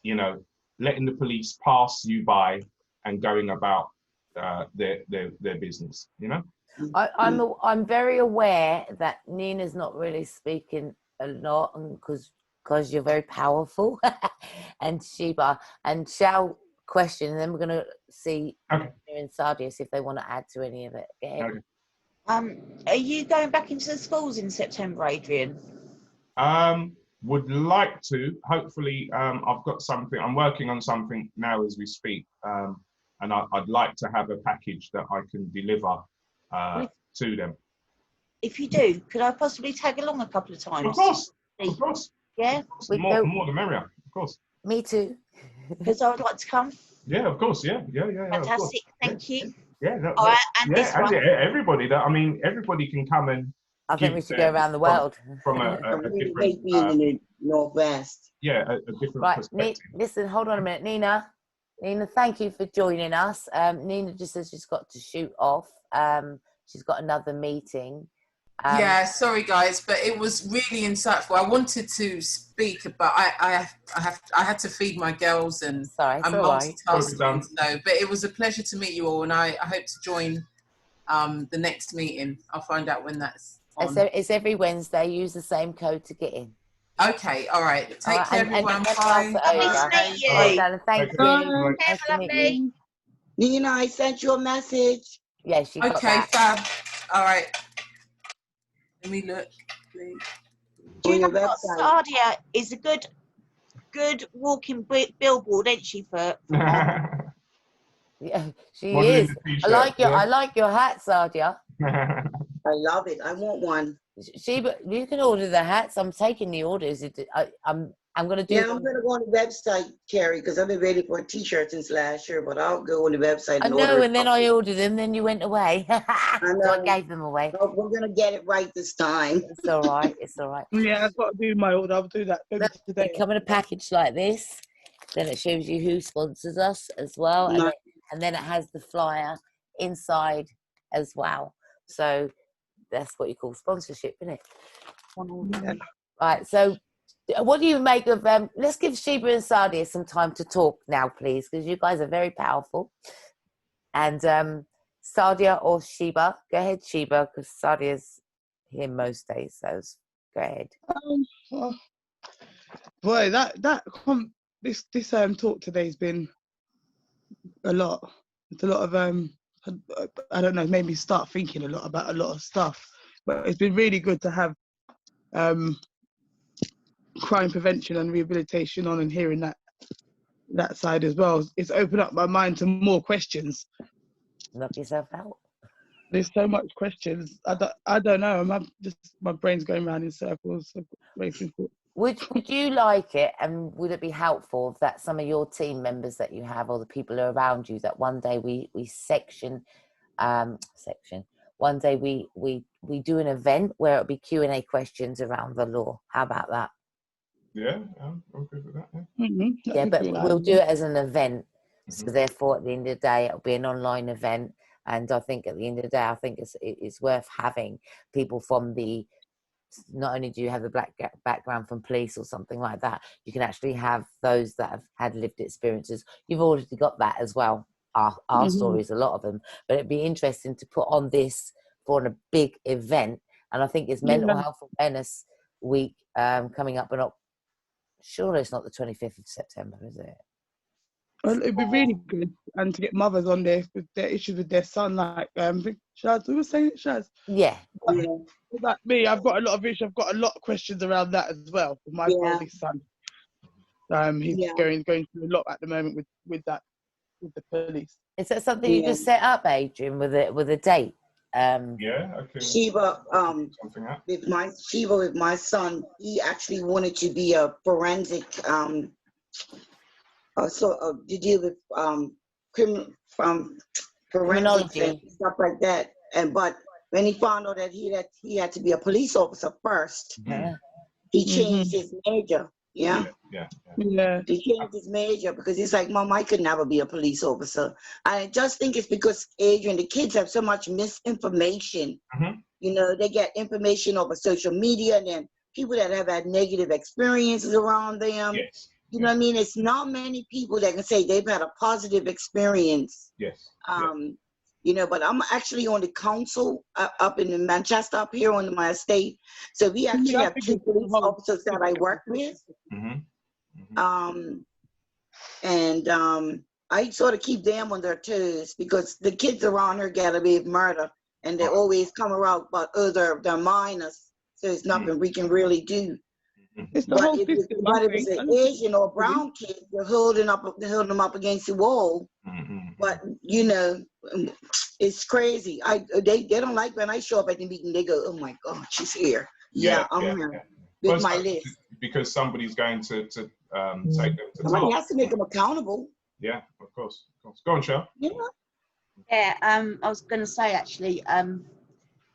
you know, letting the police pass you by and going about their business. You know. I'm very aware that Nina's not really speaking a lot, because you're very powerful, and Sheba, and shall question, and then we're going to see in Sadia, see if they want to add to any of it. Are you going back into the schools in September, Adrian? Would like to. Hopefully, I've got something. I'm working on something now as we speak, and I'd like to have a package that I can deliver to them. If you do, could I possibly tag along a couple of times? Of course, of course. Yeah, the more the merrier. Of course. Me too. Because I would like to come. Yeah, of course. Yeah. Fantastic. Thank you. Yeah. All right, and this one. Everybody. Everybody can come and. I think we should go around the world. From a different. Being in the Northwest. Yeah, a different perspective. Listen, hold on a minute, Nina. Nina, thank you for joining us. Nina just says she's got to shoot off. She's got another meeting. Yeah, sorry guys, but it was really insightful. I wanted to speak, but I had to feed my girls, and I'm multitasking. But it was a pleasure to meet you all, and I hope to join the next meeting. I'll find out when that's on. It's every Wednesday. Use the same code to get in. Okay, all right. Take care, everyone. Bye. Nice to meet you. Thank you. Nice to meet you. Nina, I sent you a message. Yeah, she got okay, that. fab. All right. Let me look, please. Do you know what? Sadia is a good walking billboard, isn't she? For yeah, she is. I like your hat, Sadia. I love it. I want one. Sheba, you can order the hats. I'm taking the orders. I'm going to do. Yeah, I'm going to go on the website, Carrie, because I've been waiting for a T-shirt since last year. But I'll go on the website. I know, and then I ordered them. Then you went away. So I gave them away. No, we're going to get it right this time. It's all right. It's all right. Yeah, I've got to do my order. I'll do that today. They come in a package like this. Then it shows you who sponsors us as well, and then it has the flyer inside as well. So that's what you call sponsorship, isn't it? Yeah. Right. So, what do you make of let's give Sheba and Sadia some time to talk now, please, because you guys are very powerful. And Sadia or Sheba, go ahead, Sheba, because Sadia's here most days. So go ahead. Boy, this talk today's been a lot. It's a lot of I don't know, made me start thinking a lot about a lot of stuff. But it's been really good to have crime prevention and rehabilitation on, and hearing that side as well. It's opened up my mind to more questions. Knock yourself out. There's so much questions. I don't know. My brain's going around in circles. Would you like it, and would it be helpful that some of your team members that you have, or the people around you, that one day we one day we do an event where it'll be Q&A questions around the law? How about that? Yeah, I'm good with that. Yeah, yeah, but we'll do it as an event. So therefore, at the end of the day, it'll be an online event. And I think at the end of the day, I think it's worth having people from the, not only do you have the black background from police or something like that, you can actually have those that have had lived experiences. You've already got that as well, our stories, a lot of them. But it'd be interesting to put on this for a big event. And I think it's Mental Health Awareness Week coming up, but surely it's not the 25th of September, is it? Well, it'd be really good, and to get mothers on there with their issues with their son, like Shaz, who was saying it, Shaz? Yeah. Like me, I've got a lot of issues. I've got a lot of questions around that as well. With my oldest son, he's going through a lot at the moment with the police. Is that something you just set up, Adrian, with a date? Yeah, I can Sheba, something out. with my son, he actually wanted to be a forensic, to deal with criminal forensics and Criminology. stuff like that. But when he found out that he had to be a police officer first, Yeah. he changed his major. Yeah. Yeah. Yeah. He changed his major because he's like, Mom, I could never be a police officer. I just think it's because, Adrian, the kids have so much misinformation. Mhm. You know, they get information over social media, and then people that have had negative experiences around them. Yes. You know what I mean? It's not many people that can say they've had a positive experience. Yes. You know, but I'm actually on the council up in Manchester, up here on my estate. So we actually I have think 2 it's the police whole- officers that I work with. I sort of keep them on their toes because the kids around here get away with murder, and they always come around about they're minors, so there's nothing we can really do. It's the But whole if system. it was an Asian or brown kid, they're holding them up against the wall. But you know, it's crazy. They don't like when I show up at the meeting. They go, "Oh my God, she's here." Yeah, I'm here with Well, my so- list. because somebody's going to take them to Somebody task. has to make them accountable. Yeah, of course. Go on, Cheryl. Yeah. Yeah, I was going to say actually,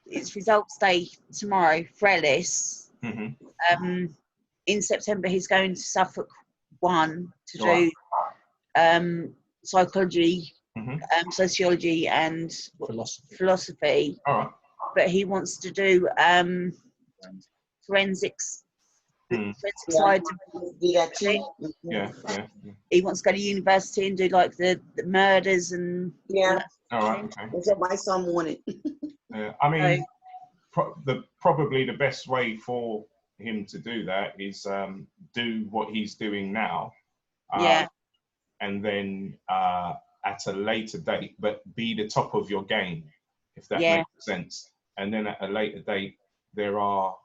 it's results day tomorrow for Ellis. In September, he's going to Suffolk 1 to do psychology, sociology, and philosophy. All right. But he wants to do forensics. Forensic side. Do that too. Yeah. He wants to go to university and do like the murders and Yeah. All right. Okay. That's what my son wanted. I mean, probably the best way for him to do that is do what he's doing now. And then at a later date, but be the top of your game, if that makes sense. And then at a later date, there are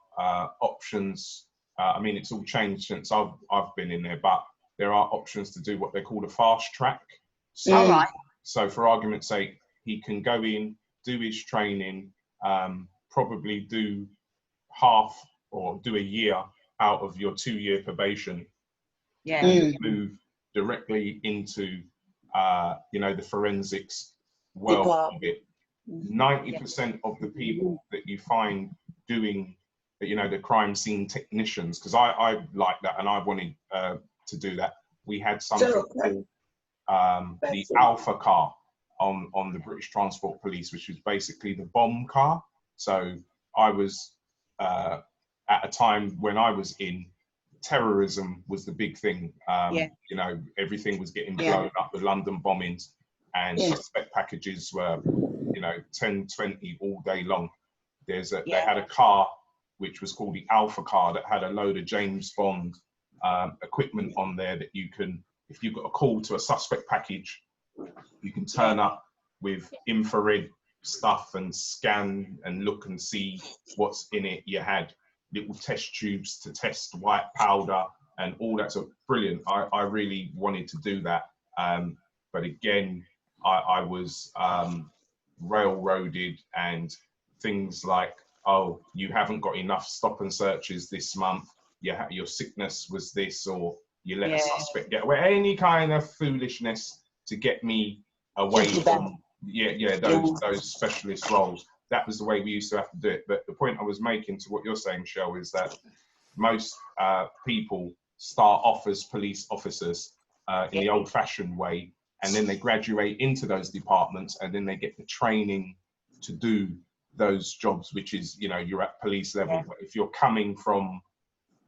options. I mean, it's all changed since I've been in there, but there are options to do what they call a fast track. So for argument's sake, he can go in, do his training, probably do half or do a year out of your 2-year probation, and move directly into the forensics world of it. 90% of the people that you find doing the crime scene technicians, because I like that and I wanted to do that. We had something called the Alpha car on the British Transport Police, which was basically the bomb car. So I was at a time when I was in, terrorism was the big thing. Everything was getting blown up, the London bombings, and suspect packages were 10, 20 all day long. They had a car which was called the Alpha car that had a load of James Bond equipment on there that you can, if you've got a call to a suspect package, you can turn up with infrared stuff and scan and look and see what's in it. You had little test tubes to test white powder and all that. So brilliant. I really wanted to do that. But again, I was railroaded, and things like, oh, you haven't got enough stop and searches this month. Your sickness was this, or you let a suspect get away. Any kind of foolishness to get me away from those specialist roles. That was the way we used to have to do it. But the point I was making to what you're saying, Shell, is that most people start off as police officers in the old-fashioned way, and then they graduate into those departments, and then they get the training to do those jobs, which is, you're at police level. But if you're coming from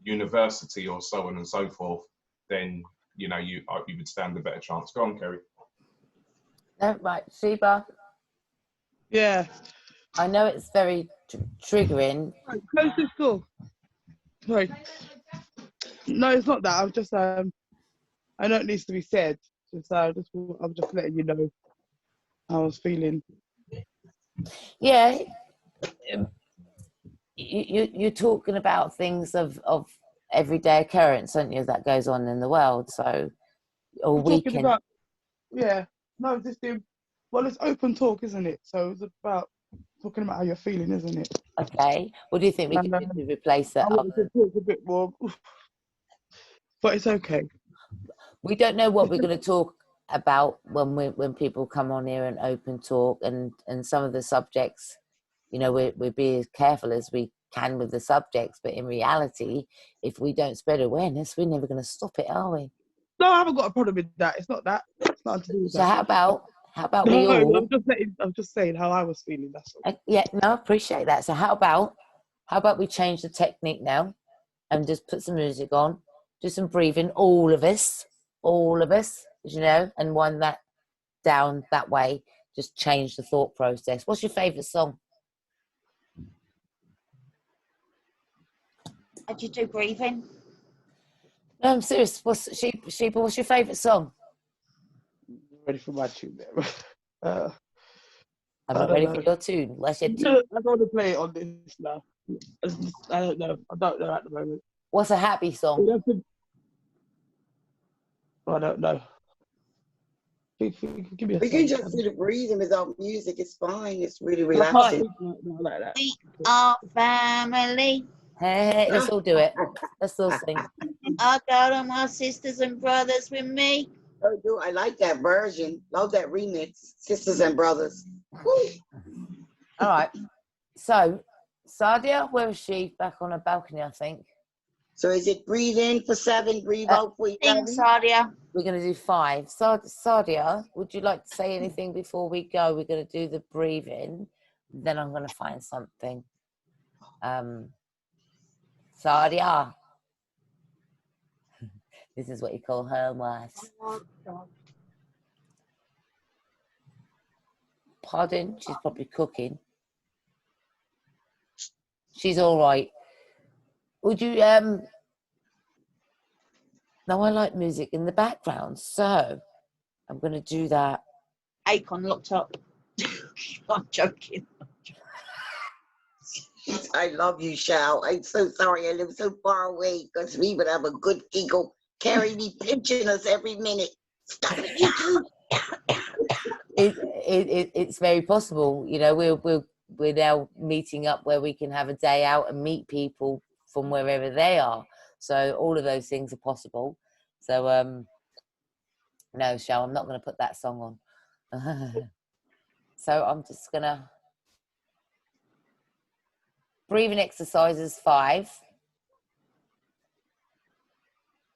university or so on and so forth, then you would stand a better chance. Go on, Kerry. Right, Sheba. Yeah. I know it's very triggering. Close this door. Sorry. No, it's not that. I've just I know it needs to be said. I'm just letting you know how I was feeling. Yeah. You're talking about things of everyday occurrence, aren't you, that goes on in the world. So, or we can. It's open talk, isn't it? So it's about talking about how you're feeling, isn't it? Okay. What do you think we And, could do to replace that? I wanted to talk a bit more, but it's okay. We don't know what we're going to talk about when people come on here and open talk, and some of the subjects, you know, we'll be as careful as we can with the subjects, but in reality, if we don't spread awareness, we're never going to stop it, are we? No, I haven't got a problem with that. It's not that. It's nothing to do with So that. how about No, we all I'm just saying how I was feeling. That's all. yeah, no, I appreciate that. So how about we change the technique now and just put some music on, do some breathing, all of us, you know, and wind that down that way, just change the thought process. What's your favourite song? How'd you do breathing? No, I'm serious. Sheba, what's your favourite song? Ready for my tune there. I'm I not don't ready know. for your tune. What's your I tune? don't want to play it on this now. I don't know. I don't know at the moment. What's a happy song? I don't know. Give me a We song. can just do the breathing without music. It's fine. It's really I can't relaxing. think like that. We are family. Hey, let's all do it. Let's all sing. I got all my sisters and brothers with me. Oh, do I like that version? Love that remix, Sisters and Brothers. Woo. All right. So, Sadia, where is she? Back on her balcony, I think. So is it breathe in for 7, breathe out for Sing, 11? Sadia. We're going to do 5. Sadia, would you like to say anything before we go? We're going to do the breathing. Then I'm going to find something. Sadia. This is what you call her wives. Pardon? She's probably cooking. She's all right. Would you, no, I like music in the background, so I'm going to do that. Akon locked up. I'm joking. I love you, Shao. I'm so sorry I live so far away because we would have a good giggle. Carrie be pinching us every minute. Stop it, you two. It's very possible. You know, we're now meeting up where we can have a day out and meet people from wherever they are. So all of those things are possible. So no, Shao, I'm not going to put that song on. So I'm just going to breathing exercises 5.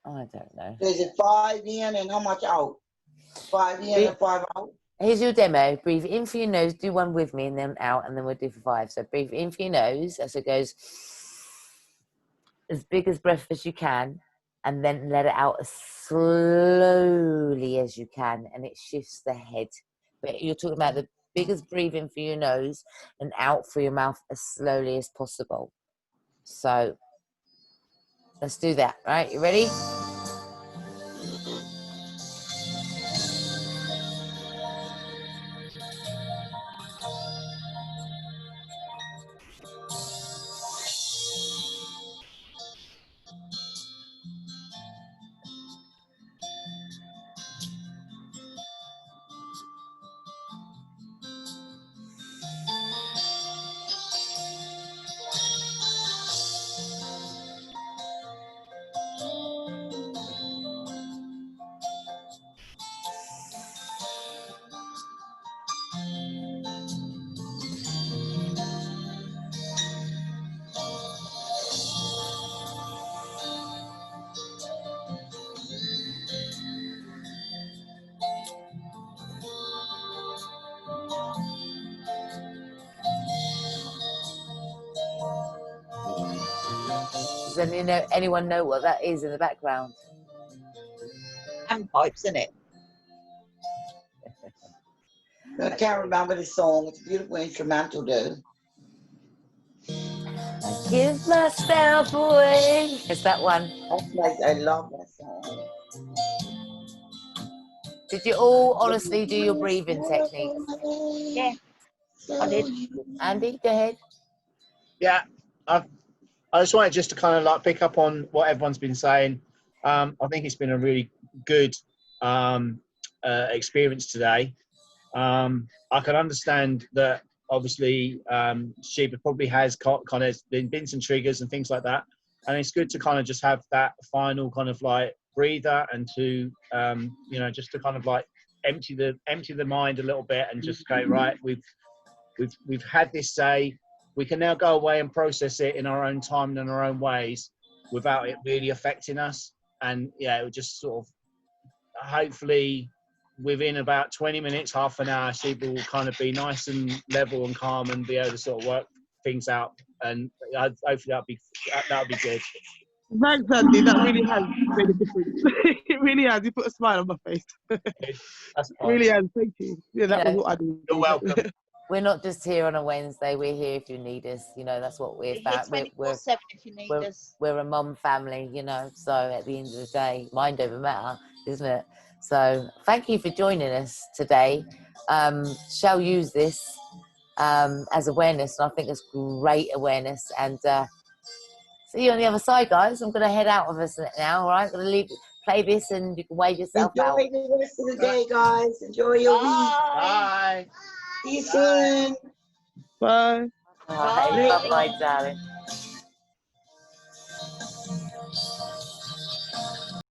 I don't know. Is it 5 in and how much out? 5 in and 5 out? Here's your demo. Breathe in for your nose, do one with me, and then out, and then we'll do for 5. So breathe in for your nose as it goes as big as breath as you can, and then let it out as slowly as you can, and it shifts the head. But you're talking about the biggest breathe in for your nose and out through your mouth as slowly as possible. So let's do that. Right, you ready? Does anyone know what that is in the background? And pipes, isn't it? I can't remember the song. It's a beautiful instrumental, though. I give myself away. It's that one. That's nice. I love that song. Did you all honestly do your breathing techniques? Yeah, I did. Andy, go ahead. Yeah, I just wanted to kind of like pick up on what everyone's been saying. I think it's been a really good experience today. I can understand that obviously, Sheba probably has kind of been some triggers and things like that. And it's good to kind of just have that final kind of like breather and to, you know, just to kind of like empty the mind a little bit and just go, right, we've had this day. We can now go away and process it in our own time and in our own ways without it really affecting us. And yeah, it would just sort of, hopefully within about 20 minutes, half an hour, she will kind of be nice and level and calm and be able to sort of work things out. And hopefully that'll be good. Thanks, Andy. That really has made a difference. It really has. You put a smile on my face. That's fine. Really has. Thank you. Yeah, that You was know, what I did. You're welcome. We're not just here on a Wednesday. We're here if you need us. You know, that's what we're about. We're here 24/7 if you need us. We're a mum family, you know. So at the end of the day, mind over matter, isn't it? So thank you for joining us today. Shall use this as awareness, and I think it's great awareness. And see you on the other side, guys. I'm going to head out of us now. All right, I'm going to play this, and you can wave yourself out. Enjoy the rest of the day, guys. Enjoy your week. Bye. See you soon. Bye. Bye, bye, darling.